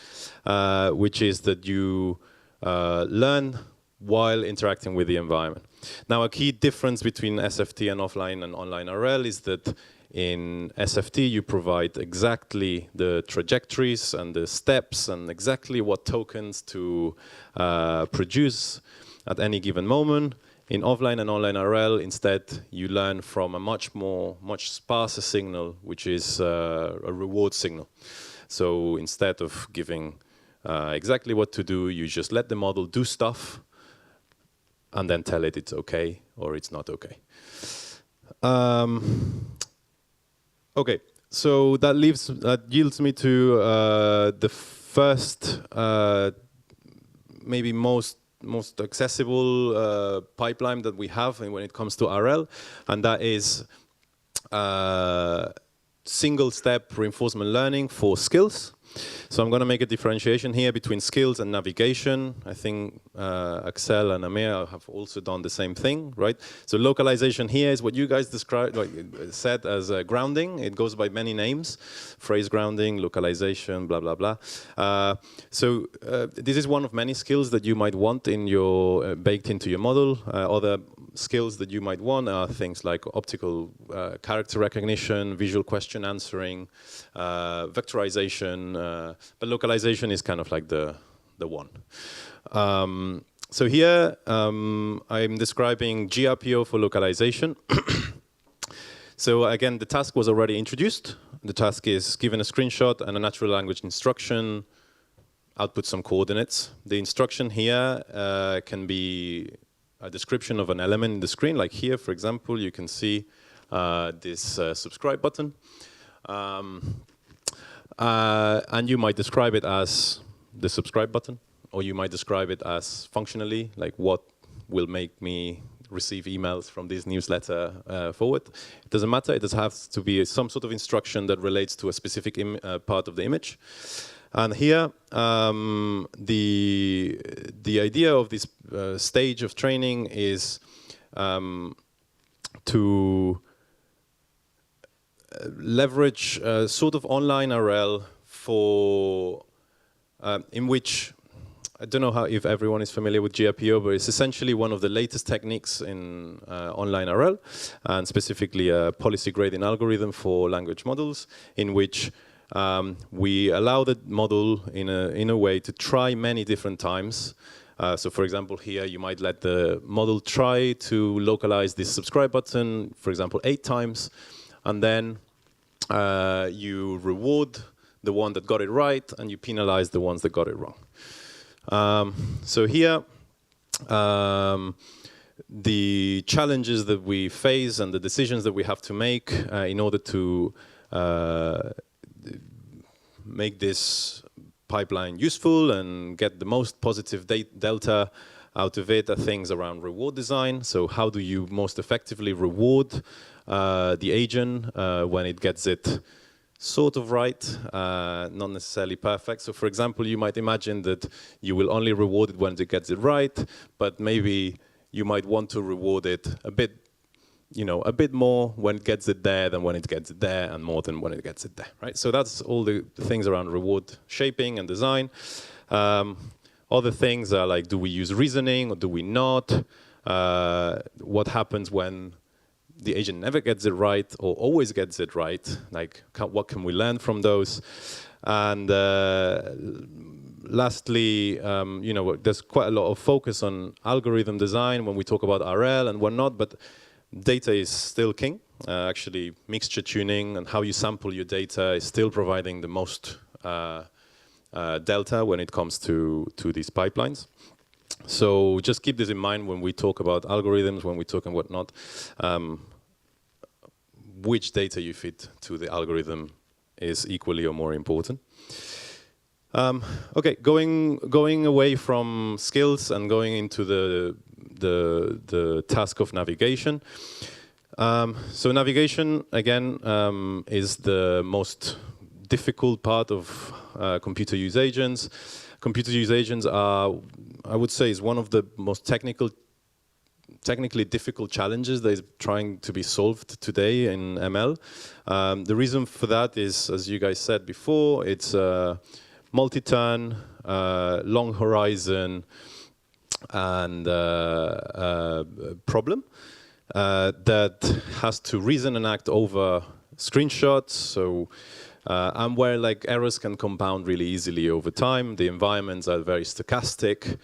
which is that you learn while interacting with the environment. Now, a key difference between SFT and offline and online RL is that in SFT, you provide exactly the trajectories and the steps and exactly what tokens to produce at any given moment. In offline and online RL, instead, you learn from a much sparser signal, which is a reward signal. So instead of giving exactly what to do, you just let the model do stuff and then tell it it's okay or it's not okay. Okay, so that yields me to the first maybe most accessible pipeline that we have when it comes to RL, and that is single-step reinforcement learning for skills. So I'm going to make a differentiation here between skills and navigation. I think Axel and Amir have also done the same thing, right? So localization here is what you guys described, like said as grounding. It goes by many names: phrase grounding, localization, blah blah blah. So this is one of many skills that you might want in your baked into your model. Other skills that you might want are things like optical character recognition, visual question answering, vectorization, but localization is kind of like the one. So here I'm describing GRPO for localization. So again, the task was already introduced. The task is given a screenshot and a natural language instruction, output some coordinates. The instruction here can be a description of an element in the screen, like here, for example, you can see this subscribe button. And you might describe it as the subscribe button, or you might describe it as functionally, like what will make me receive emails from this newsletter forward. It doesn't matter, it just has to be some sort of instruction that relates to a specific part of the image. And here, the idea of this stage of training is to leverage sort of online RL for in which, I don't know if everyone is familiar with GRPO, but it's essentially one of the latest techniques in online RL, and specifically a policy grading algorithm for language models, in which we allow the model in a way to try many different times. So for example, here you might let the model try to localize this subscribe button, for example, 8 times, and then you reward the one that got it right, and you penalize the ones that got it wrong. So here, the challenges that we face and the decisions that we have to make in order to make this pipeline useful and get the most positive delta out of it are things around reward design. So how do you most effectively reward the agent when it gets it sort of right, not necessarily perfect. So for example, you might imagine that you will only reward it when it gets it right, but maybe you might want to reward it a bit, a bit more when it gets it there than when it gets it there, and more than when it gets it there, right? So that's all the things around reward shaping and design. Other things are like, do we use reasoning or do we not? What happens when the agent never gets it right or always gets it right? Like, what can we learn from those? And lastly, there's quite a lot of focus on algorithm design when we talk about RL and whatnot, but data is still king. Actually, mixture tuning and how you sample your data is still providing the most delta when it comes to these pipelines. So just keep this in mind when we talk about algorithms, when we talk and whatnot. Which data you fit to the algorithm is equally or more important. Okay, going away from skills and going into the task of navigation. So navigation, again, is the most difficult part of computer use agents. Computer use agents are, I would say, is one of the most technically difficult challenges that is trying to be solved today in ML. The reason for that is, as you guys said before, it's multi-turn, long horizon, and problem that has to reason and act over screenshots. So, and where like errors can compound really easily over time. The environments are very stochastic.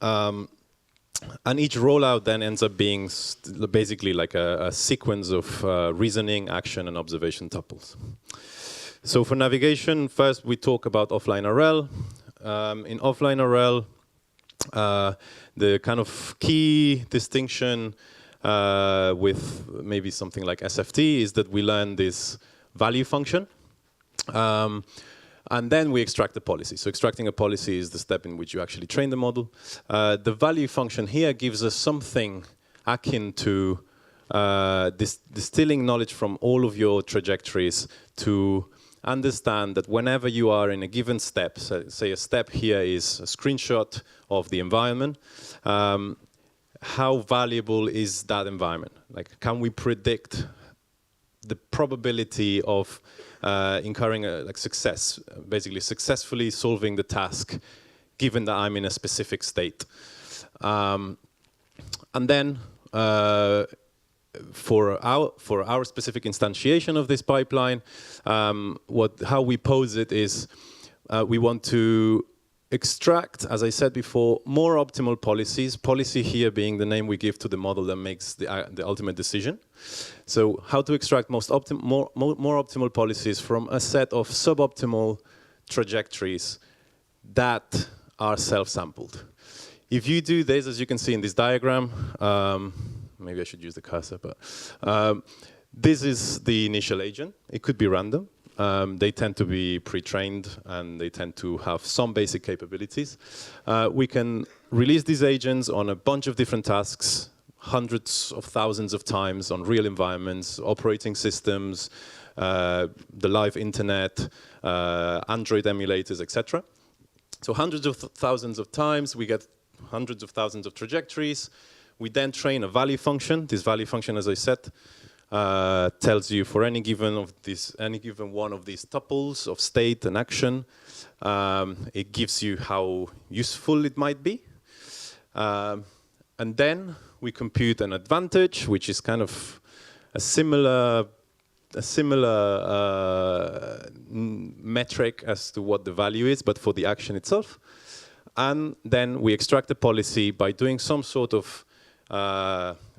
And each rollout then ends up being basically like a sequence of reasoning, action, and observation tuples. So for navigation, first we talk about offline RL. In offline RL, the kind of key distinction with maybe something like SFT is that we learn this value function. And then we extract the policy. So extracting a policy is the step in which you actually train the model. The value function here gives us something akin to distilling knowledge from all of your trajectories to understand that whenever you are in a given step, so say a step here is a screenshot of the environment, how valuable is that environment? Like, can we predict the probability of incurring like success, basically successfully solving the task, given that I'm in a specific state? And then for our specific instantiation of this pipeline, how we pose it is we want to extract, as I said before, more optimal policies. Policy here being the name we give to the model that makes the ultimate decision. So how to extract more optimal policies from a set of suboptimal trajectories that are self-sampled. If you do this, as you can see in this diagram, maybe I should use the cursor, but this is the initial agent. It could be random. They tend to be pre-trained and they tend to have some basic capabilities. We can release these agents on a bunch of different tasks, hundreds of thousands of times on real environments, operating systems, the live internet, Android emulators, etc. So hundreds of thousands of times, we get hundreds of thousands of trajectories. We then train a value function. This value function, as I said, tells you for any given one of these tuples of state and action, it gives you how useful it might be. And then we compute an advantage, which is kind of a similar metric as to what the value is, but for the action itself. And then we extract the policy by doing some sort of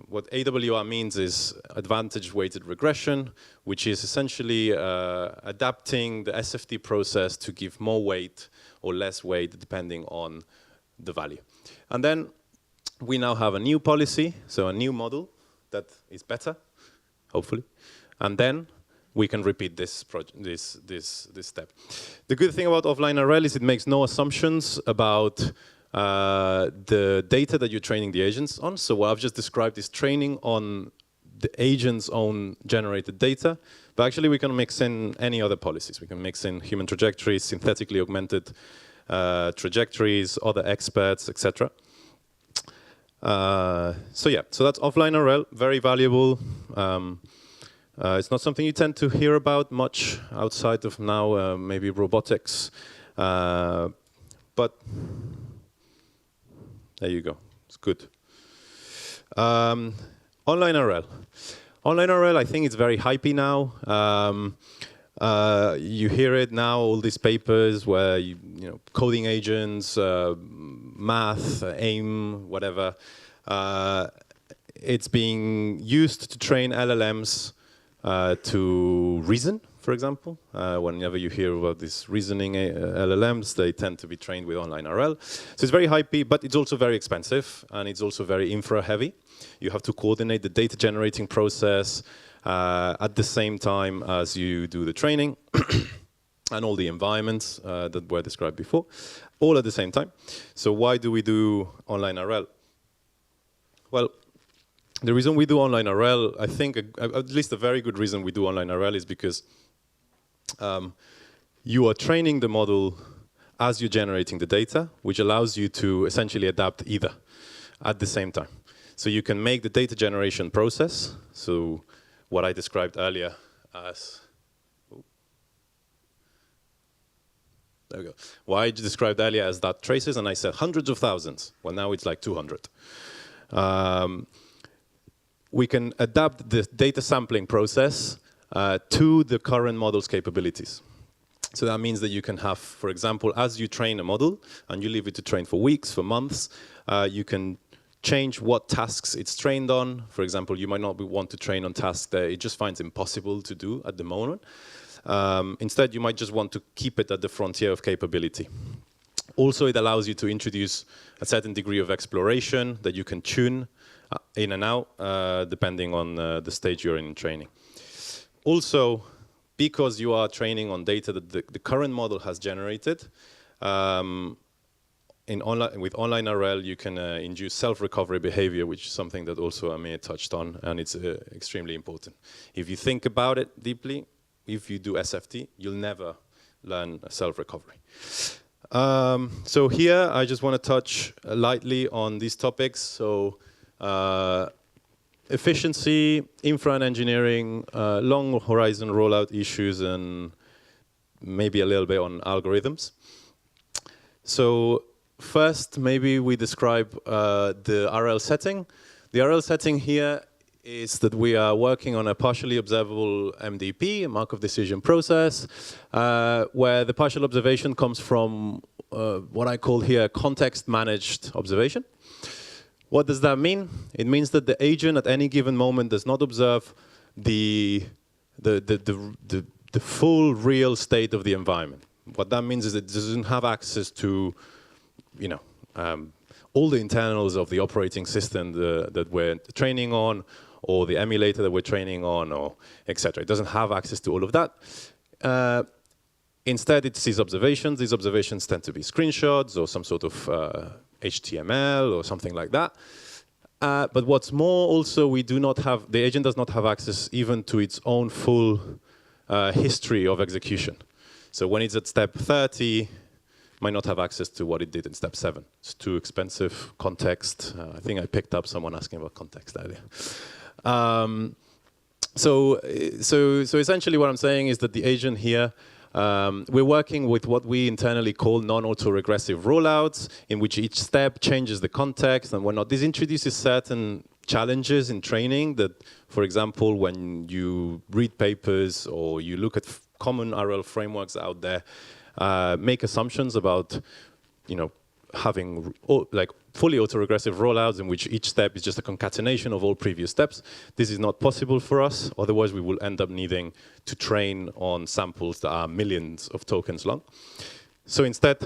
what AWR means is advantage-weighted regression, which is essentially adapting the SFT process to give more weight or less weight depending on the value. And then we now have a new policy, so a new model that is better, hopefully. And then we can repeat this step. The good thing about offline RL is it makes no assumptions about the data that you're training the agents on. So what I've just described is training on the agent's own generated data, but actually we can mix in any other policies. We can mix in human trajectories, synthetically augmented trajectories, other experts, etc. So yeah, so that's offline RL, very valuable. It's not something you tend to hear about much outside of now, maybe robotics, but there you go, it's good. Online RL. Online RL, I think it's very hypey now. You hear it now, all these papers where, you know, coding agents, math, AIM, whatever. It's being used to train LLMs to reason, for example. Whenever you hear about these reasoning LLMs, they tend to be trained with online RL. So it's very hypey, but it's also very expensive, and it's also very infra-heavy. You have to coordinate the data generating process at the same time as you do the training and all the environments that were described before, all at the same time. So why do we do online RL? Well, the reason we do online RL, I think, at least a very good reason we do online RL is because you are training the model as you're generating the data, which allows you to essentially adapt either at the same time. So you can make the data generation process, so what I described earlier as, there we go. What I described earlier as that traces, and I said hundreds of thousands. Well, now it's like 200. We can adapt the data sampling process to the current model's capabilities. So that means that you can have, for example, as you train a model, and you leave it to train for weeks, for months, you can change what tasks it's trained on. For example, you might not want to train on tasks that it just finds impossible to do at the moment. Instead, you might just want to keep it at the frontier of capability. Also, it allows you to introduce a certain degree of exploration that you can tune in and out, depending on the stage you're in training. Also, because you are training on data that the current model has generated, with online RL, you can induce self-recovery behavior, which is something that also Amir touched on, and it's extremely important. If you think about it deeply, if you do SFT, you'll never learn self-recovery. So here, I just want to touch lightly on these topics. So efficiency, infra and engineering, long horizon rollout issues, and maybe a little bit on algorithms. So first, maybe we describe the RL setting. The RL setting here is that we are working on a partially observable MDP, a Markov decision process, where the partial observation comes from what I call here context-managed observation. What does that mean? It means that the agent at any given moment does not observe the full real state of the environment. What that means is it doesn't have access to, you know, all the internals of the operating system that we're training on, or the emulator that we're training on, or etc. It doesn't have access to all of that. Instead, it sees observations. These observations tend to be screenshots or some sort of HTML or something like that. But what's more, also, the agent does not have access even to its own full history of execution. So when it's at step 30, might not have access to what it did in step 7. It's too expensive. Context. I think I picked up someone asking about context earlier. So essentially what I'm saying is that the agent here, we're working with what we internally call non-autoregressive rollouts, in which each step changes the context and whatnot. This introduces certain challenges in training that, for example, when you read papers or you look at common RL frameworks out there, make assumptions about, you know, having like fully autoregressive rollouts in which each step is just a concatenation of all previous steps. This is not possible for us. Otherwise, we will end up needing to train on samples that are millions of tokens long. So instead,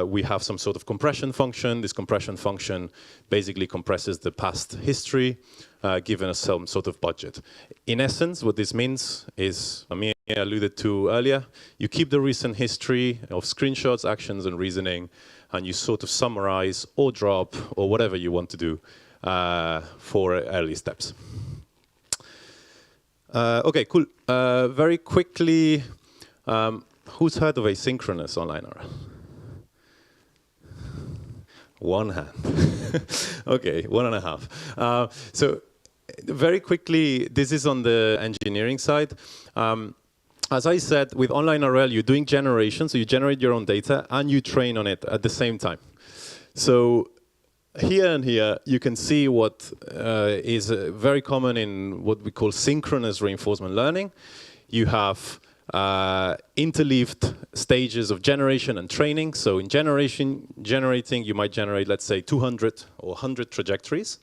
we have some sort of compression function. This compression function basically compresses the past history, given us some sort of budget. In essence, what this means is, Amir alluded to earlier, you keep the recent history of screenshots, actions, and reasoning, and you sort of summarize or drop or whatever you want to do for early steps. Okay, cool. Very quickly, who's heard of asynchronous online RL? One hand. Okay, 1.5. So very quickly, this is on the engineering side. As I said, with online RL, you're doing generation, so you generate your own data and you train on it at the same time. So here and here, you can see what is very common in what we call synchronous reinforcement learning. You have interleaved stages of generation and training. So in generating, you might generate, let's say, 200 or 100 trajectories.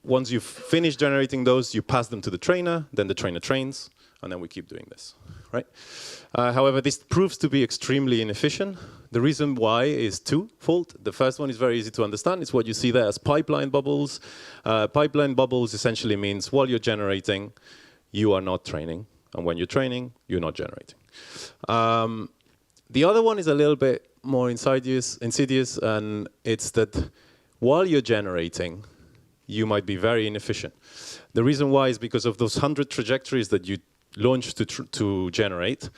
Once you've finished generating those, you pass them to the trainer, then the trainer trains, and then we keep doing this, right? However, this proves to be extremely inefficient. The reason why is twofold. The first one is very easy to understand. It's what you see there as pipeline bubbles. Pipeline bubbles essentially means while you're generating, you are not training. And when you're training, you're not generating. The other one is a little bit more insidious, and it's that while you're generating, you might be very inefficient. The reason why is because of those 100 trajectories that you launch to generate.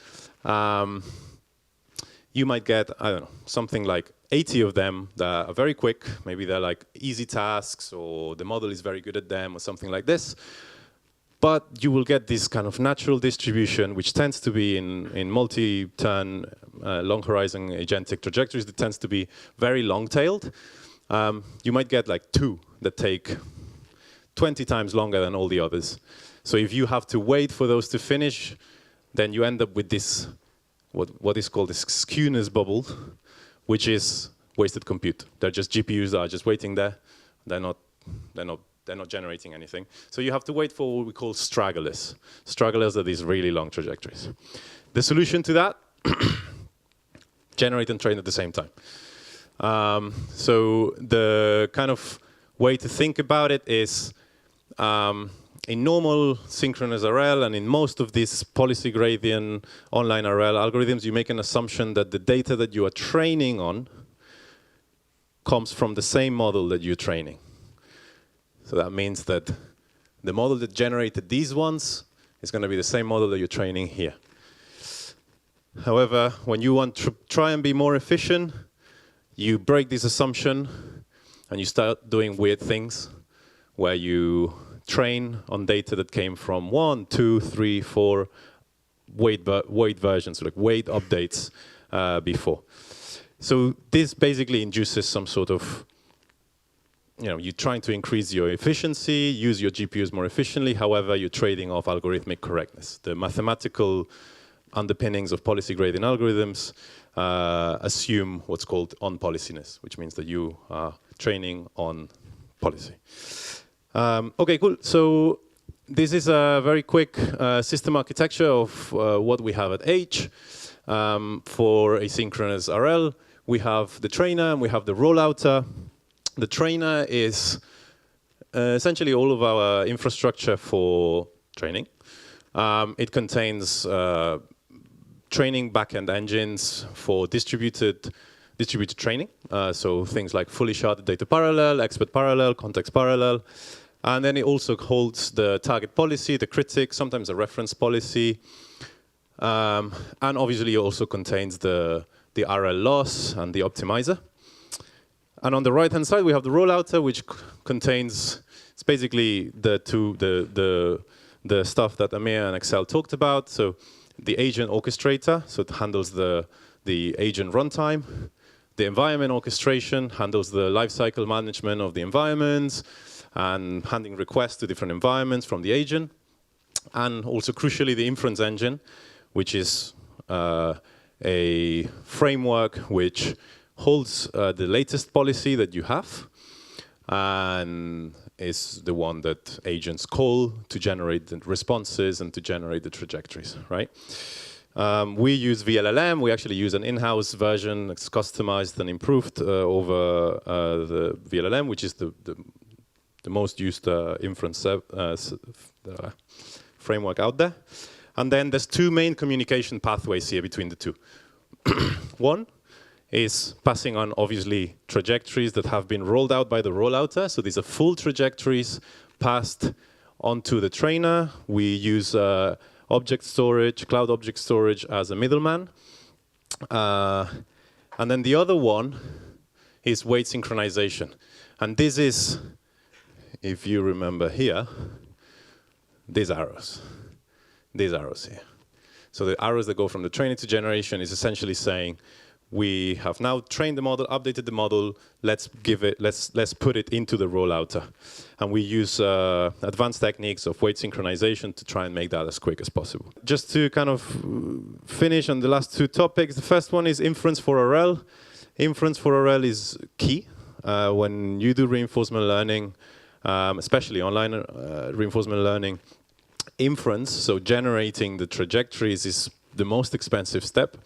You might get, I don't know, something like 80 of them that are very quick. Maybe they're like easy tasks, or the model is very good at them, or something like this. But you will get this kind of natural distribution, which tends to be in multi-turn, long horizon agentic trajectories, that tends to be very long-tailed. You might get like 2 that take 20 times longer than all the others. So if you have to wait for those to finish, then you end up with this, what is called this skewness bubble, which is wasted compute. They're just GPUs that are just waiting there. They're not generating anything. So you have to wait for what we call stragglers. Stragglers are these really long trajectories. The solution to that, generate and train at the same time. So the kind of way to think about it is, in normal synchronous RL and in most of these policy gradient online RL algorithms, you make an assumption that the data that you are training on comes from the same model that you're training. So that means that the model that generated these ones is going to be the same model that you're training here. However, when you want to try and be more efficient, you break this assumption and you start doing weird things where you train on data that came from 1, 2, 3, 4 weight versions, like weight updates before. So this basically induces some sort of, you're trying to increase your efficiency, use your GPUs more efficiently, however, you're trading off algorithmic correctness. The mathematical underpinnings of policy gradient algorithms assume what's called on-policiness, which means that you are training on policy. Okay, cool. So this is a very quick system architecture of what we have at H. For asynchronous RL, we have the trainer and we have the rollouter. The trainer is essentially all of our infrastructure for training. It contains training backend engines for distributed training. So things like fully sharded data parallel, expert parallel, context parallel. And then it also holds the target policy, the critic, sometimes a reference policy. And obviously it also contains the RL loss and the optimizer. And on the right-hand side, we have the rollouter, which contains, it's basically the stuff that Amir and Excel talked about. So the agent orchestrator, so it handles the agent runtime. The environment orchestration handles the lifecycle management of the environments and handing requests to different environments from the agent. And also crucially, the inference engine, which is a framework which holds the latest policy that you have and is the one that agents call to generate the responses and to generate the trajectories, right? We use VLLM. We actually use an in-house version that's customized and improved over the VLLM, which is the most used inference framework out there. And then there's two main communication pathways here between the two. One is passing on, obviously, trajectories that have been rolled out by the rollouter. So these are full trajectories passed onto the trainer. We use object storage, cloud object storage as a middleman. And then the other one is weight synchronization. And this is, if you remember here, these arrows here. So the arrows that go from the training to generation is essentially saying, we have now trained the model, updated the model, let's put it into the rollouter. And we use advanced techniques of weight synchronization to try and make that as quick as possible. Just to kind of finish on the last two topics, the first one is inference for RL. Inference for RL is key. When you do reinforcement learning, especially online reinforcement learning, inference, so generating the trajectories, is the most expensive step.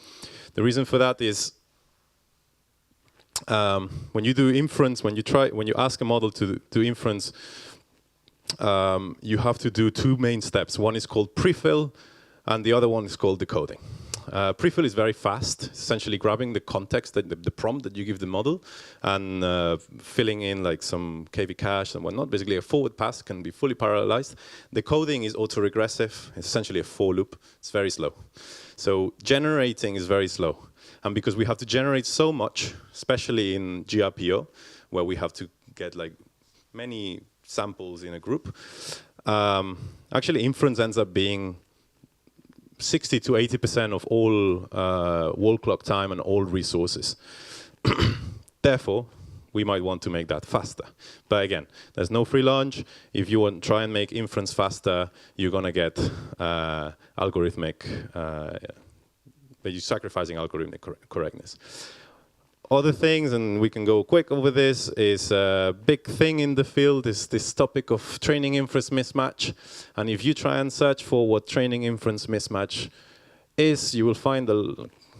The reason for that is when you do inference, when you ask a model to do inference, you have to do two main steps. One is called prefill, and the other one is called decoding. Prefill is very fast, essentially grabbing the context, the prompt that you give the model, and filling in like some KV cache and whatnot. Basically, a forward pass can be fully parallelized. Decoding is autoregressive. It's essentially a for loop. It's very slow. So generating is very slow. And because we have to generate so much, especially in GRPO, where we have to get like many samples in a group, actually inference ends up being 60 to 80% of all wall clock time and all resources. Therefore, we might want to make that faster. But again, there's no free lunch. If you want to try and make inference faster, you're going to get algorithmic, but you're sacrificing algorithmic correctness. Other things, and we can go quick over this, is a big thing in the field is this topic of training inference mismatch. And if you try and search for what training inference mismatch is, you will find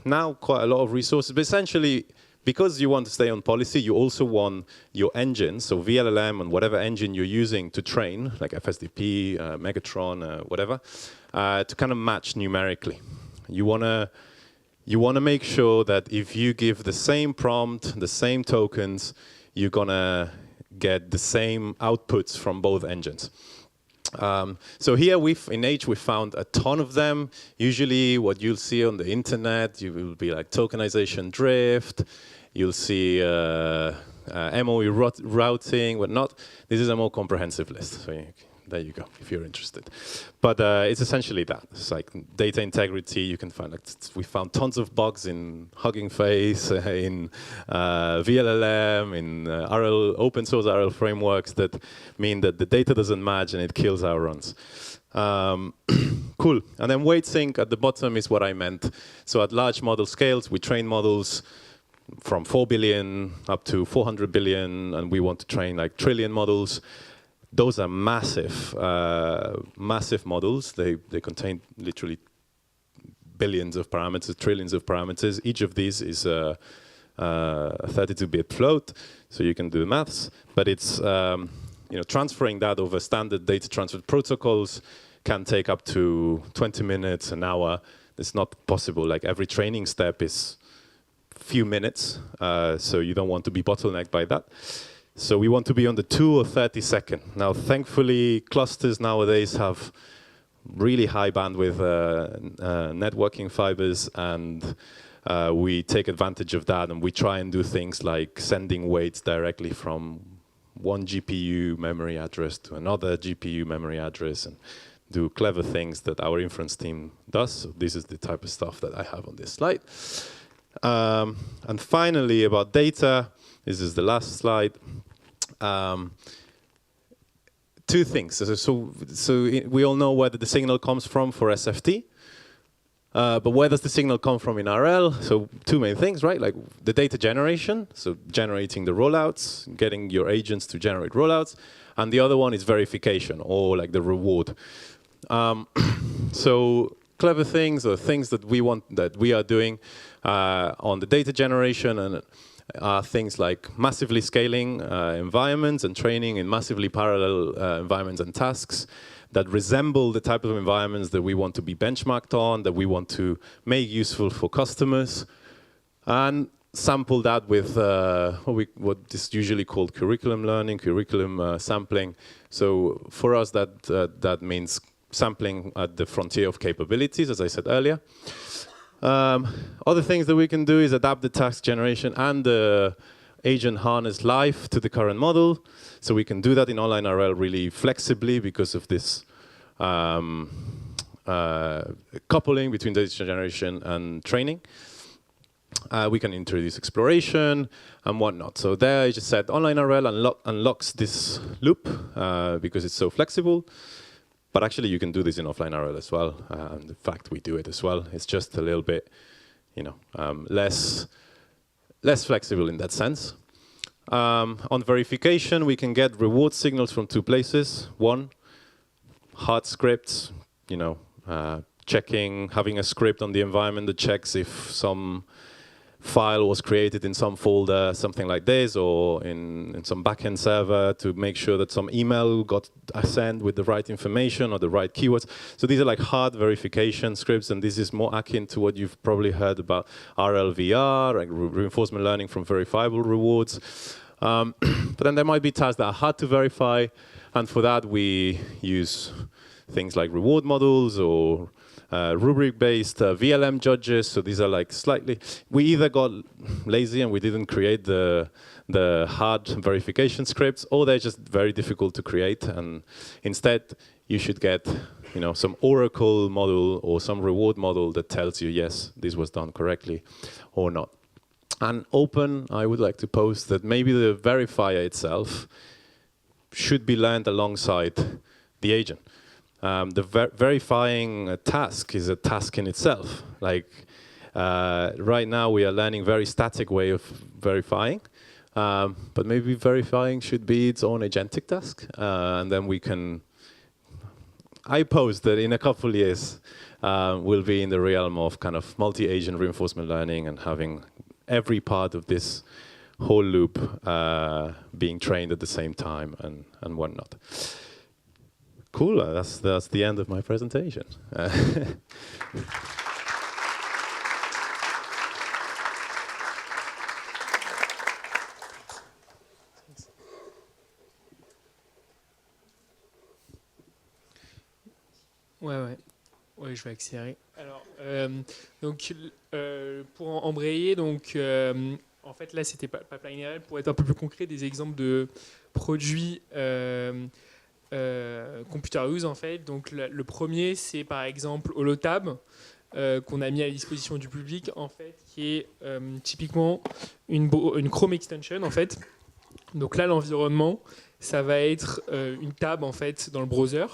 now quite a lot of resources. But essentially, because you want to stay on policy, you also want your engine, so VLLM and whatever engine you're using to train, like FSDP, Megatron, whatever, to kind of match numerically. You want to make sure that if you give the same prompt, the same tokens, you're going to get the same outputs from both engines. So here in H we found a ton of them. Usually what you'll see on the internet, you will be like tokenization drift, you'll see MOE routing, whatnot. This is a more comprehensive list. So there you go, if you're interested. But it's essentially that. It's like data integrity. You can find, like, we found tons of bugs in Hugging Face, in VLLM, in open source RL frameworks that mean that the data doesn't match and it kills our runs. Cool. And then weight sync at the bottom is what I meant. So at large model scales, we train models from 4 billion up to 400 billion, and we want to train like trillion models. Those are massive, massive models. They contain literally billions of parameters, trillions of parameters. Each of these is a 32-bit float, so you can do the maths. But it's transferring that over standard data transfer protocols can take up to 20 minutes, an hour. It's not possible. Like every training step is a few minutes, so you don't want to be bottlenecked by that. So we want to be on the 2 or 30 second. Now, thankfully, clusters nowadays have really high bandwidth networking fibers, and we take advantage of that, and we try and do things like sending weights directly from one GPU memory address to another GPU memory address, and do clever things that our inference team does. So this is the type of stuff that I have on this slide. And finally, about data, this is the last slide. Two things. So we all know where the signal comes from for SFT. But where does the signal come from in RL? So two main things, right? Like the data generation, so generating the rollouts, getting your agents to generate rollouts. And the other one is verification, or like the reward. So clever things, or things that we are doing on the data generation, and things like massively scaling environments and training in massively parallel environments and tasks that resemble the type of environments that we want to be benchmarked on, that we want to make useful for customers, and sample that with what is usually called curriculum learning, curriculum sampling. So for us, that means sampling at the frontier of capabilities, as I said earlier. Other things that we can do is adapt the task generation and the agent harness life to the current model. So we can do that in online RL really flexibly because of this coupling between data generation and training. We can introduce exploration and whatnot. So there I just said online RL unlocks this loop because it's so flexible. But actually, you can do this in offline RL as well. In fact, we do it as well. It's just a little bit, less flexible in that sense. On verification, we can get reward signals from two places. One, hard scripts, checking, having a script on the environment that checks if some file was created in some folder, something like this, or in some backend server to make sure that some email got sent with the right information or the right keywords. So these are like hard verification scripts, and this is more akin to what you've probably heard about RLVR, like reinforcement learning from verifiable rewards. But then there might be tasks that are hard to verify, and for that we use things like reward models or rubric-based VLM judges. So these are like we either got lazy and we didn't create the hard verification scripts, or they're just very difficult to create. And instead, you should get some Oracle model or some reward model that tells you, yes, this was done correctly or not. And open, I would like to post that maybe the verifier itself should be learned alongside the agent. The verifying task is a task in itself. Like right now, we are learning very static way of verifying, but maybe verifying should be its own agentic task, and then we can. I pose that in a couple of years, we'll be in the realm of kind of multi-agent reinforcement learning and having every part of this whole loop being trained at the same time and whatnot. Cool, that's the end of my presentation. Ouais, je vais accélérer. Alors, donc, pour embrayer, donc, en fait, là, c'était Pipeline RL. Pour être un peu plus concret, des exemples de produits computer use, en fait. Donc, le premier, c'est par exemple Holotab, qu'on a mis à la disposition du public, en fait, qui est typiquement une Chrome extension, en fait. Donc là, l'environnement, ça va être une tab, en fait, dans le browser.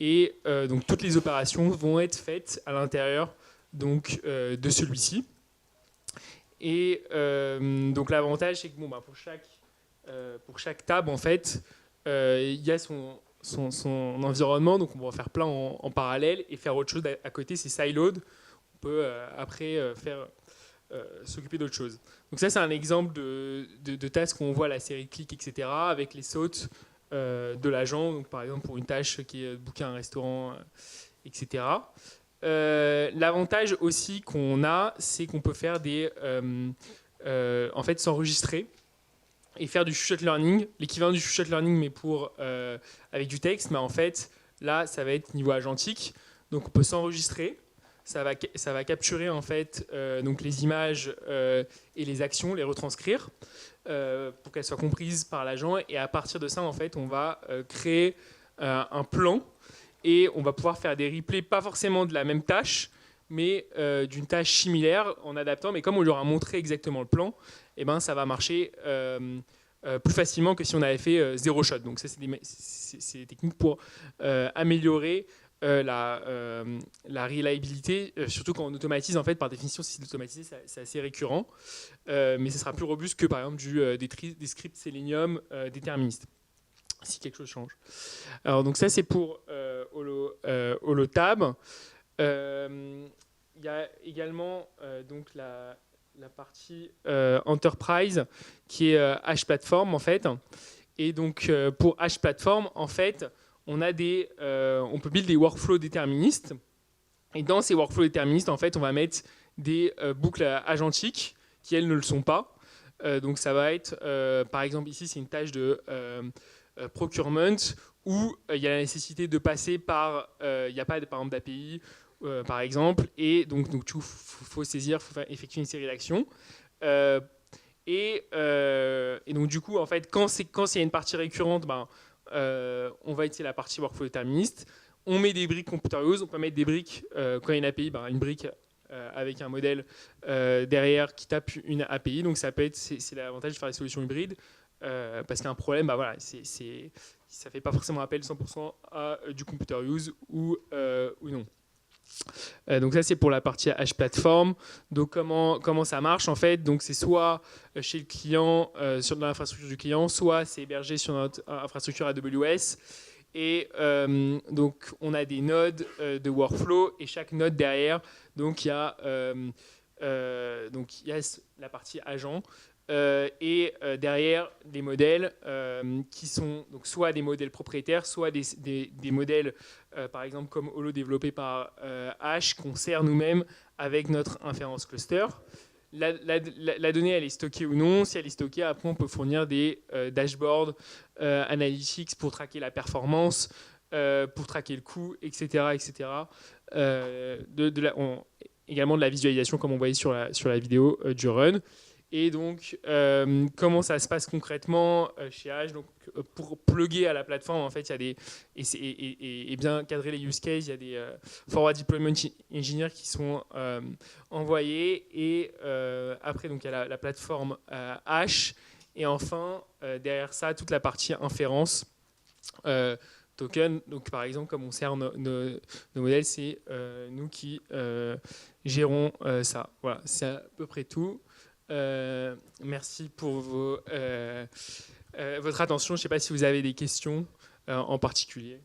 Et donc toutes les opérations vont être faites à l'intérieur donc de celui-ci. Et donc l'avantage, c'est que bon, pour chaque tab, en fait, il y a son environnement. Donc on va faire plein en parallèle et faire autre chose à côté. C'est siloed. On peut après s'occuper d'autre chose. Donc ça, c'est un exemple de tâches qu'on voit à la série de clics, etc. avec les sautes de l'agent, donc par exemple pour une tâche qui est de booker un restaurant, etc. L'avantage aussi qu'on a, c'est qu'on peut faire en fait, s'enregistrer et faire du chuchote learning, l'équivalent du chuchote learning mais avec du texte, mais en fait là ça va être niveau agentique, donc on peut s'enregistrer. Ça va capturer en fait donc les images et les actions, les retranscrire pour qu'elles soient comprises par l'agent. Et à partir de ça, en fait, on va créer un plan et on va pouvoir faire des replays, pas forcément de la même tâche, mais d'une tâche similaire en adaptant. Mais comme on lui aura montré exactement le plan, eh ben, ça va marcher plus facilement que si on avait fait zéro shot. Donc ça, c'est des techniques pour améliorer la reliabilité, surtout quand on automatise. En fait, par définition, si c'est automatisé, c'est assez récurrent, mais ce sera plus robuste que par exemple des scripts Selenium déterministes, si quelque chose change. Alors donc ça, c'est pour Holotab. Il y a également donc la partie Enterprise qui est H Platform en fait. Et donc pour H Platform, en fait, on peut build des workflows déterministes. Et dans ces workflows déterministes, en fait, on va mettre des boucles agentiques qui, elles, ne le sont pas. Donc ça va être, par exemple, ici, c'est une tâche de procurement où il y a la nécessité de passer par, il n'y a pas, par exemple, d'API, par exemple, et donc il faut saisir, il faut effectuer une série d'actions. Et donc, du coup, en fait, quand il y a une partie récurrente, on va utiliser la partie workflow déterministe. On met des briques computer use. On peut mettre des briques, quand il y a une API, une brique avec un modèle derrière qui tape une API. Donc c'est l'avantage de faire des solutions hybrides. Parce qu'il y a un problème, voilà, ça ne fait pas forcément appel 100% à du computer use ou non. Donc ça, c'est pour la partie H Platform. Donc comment ça marche en fait? Donc c'est soit chez le client, dans l'infrastructure du client, soit c'est hébergé sur notre infrastructure AWS. Et donc on a des nodes de workflow et chaque node derrière, donc il y a la partie agent. Et derrière des modèles qui sont donc soit des modèles propriétaires, soit des modèles par exemple comme Holo développé par H qu'on sert nous-mêmes avec notre inference cluster. La donnée, elle est stockée ou non. Si elle est stockée, après on peut fournir des dashboards analytics pour traquer la performance, pour traquer le coût, etc. etc. Également de la visualisation comme on voyait sur la vidéo du run. Et donc, comment ça se passe concrètement chez H? Donc, pour plugger à la plateforme, en fait, il y a et bien cadrer les use cases, il y a des forward deployment engineers qui sont envoyés. Et après, donc, il y a la plateforme H. Et enfin, derrière ça, toute la partie inférence token. Donc, par exemple, comme on sert nos modèles, c'est nous qui gérons ça. Voilà, c'est à peu près tout. Merci pour votre attention. Je ne sais pas si vous avez des questions en particulier.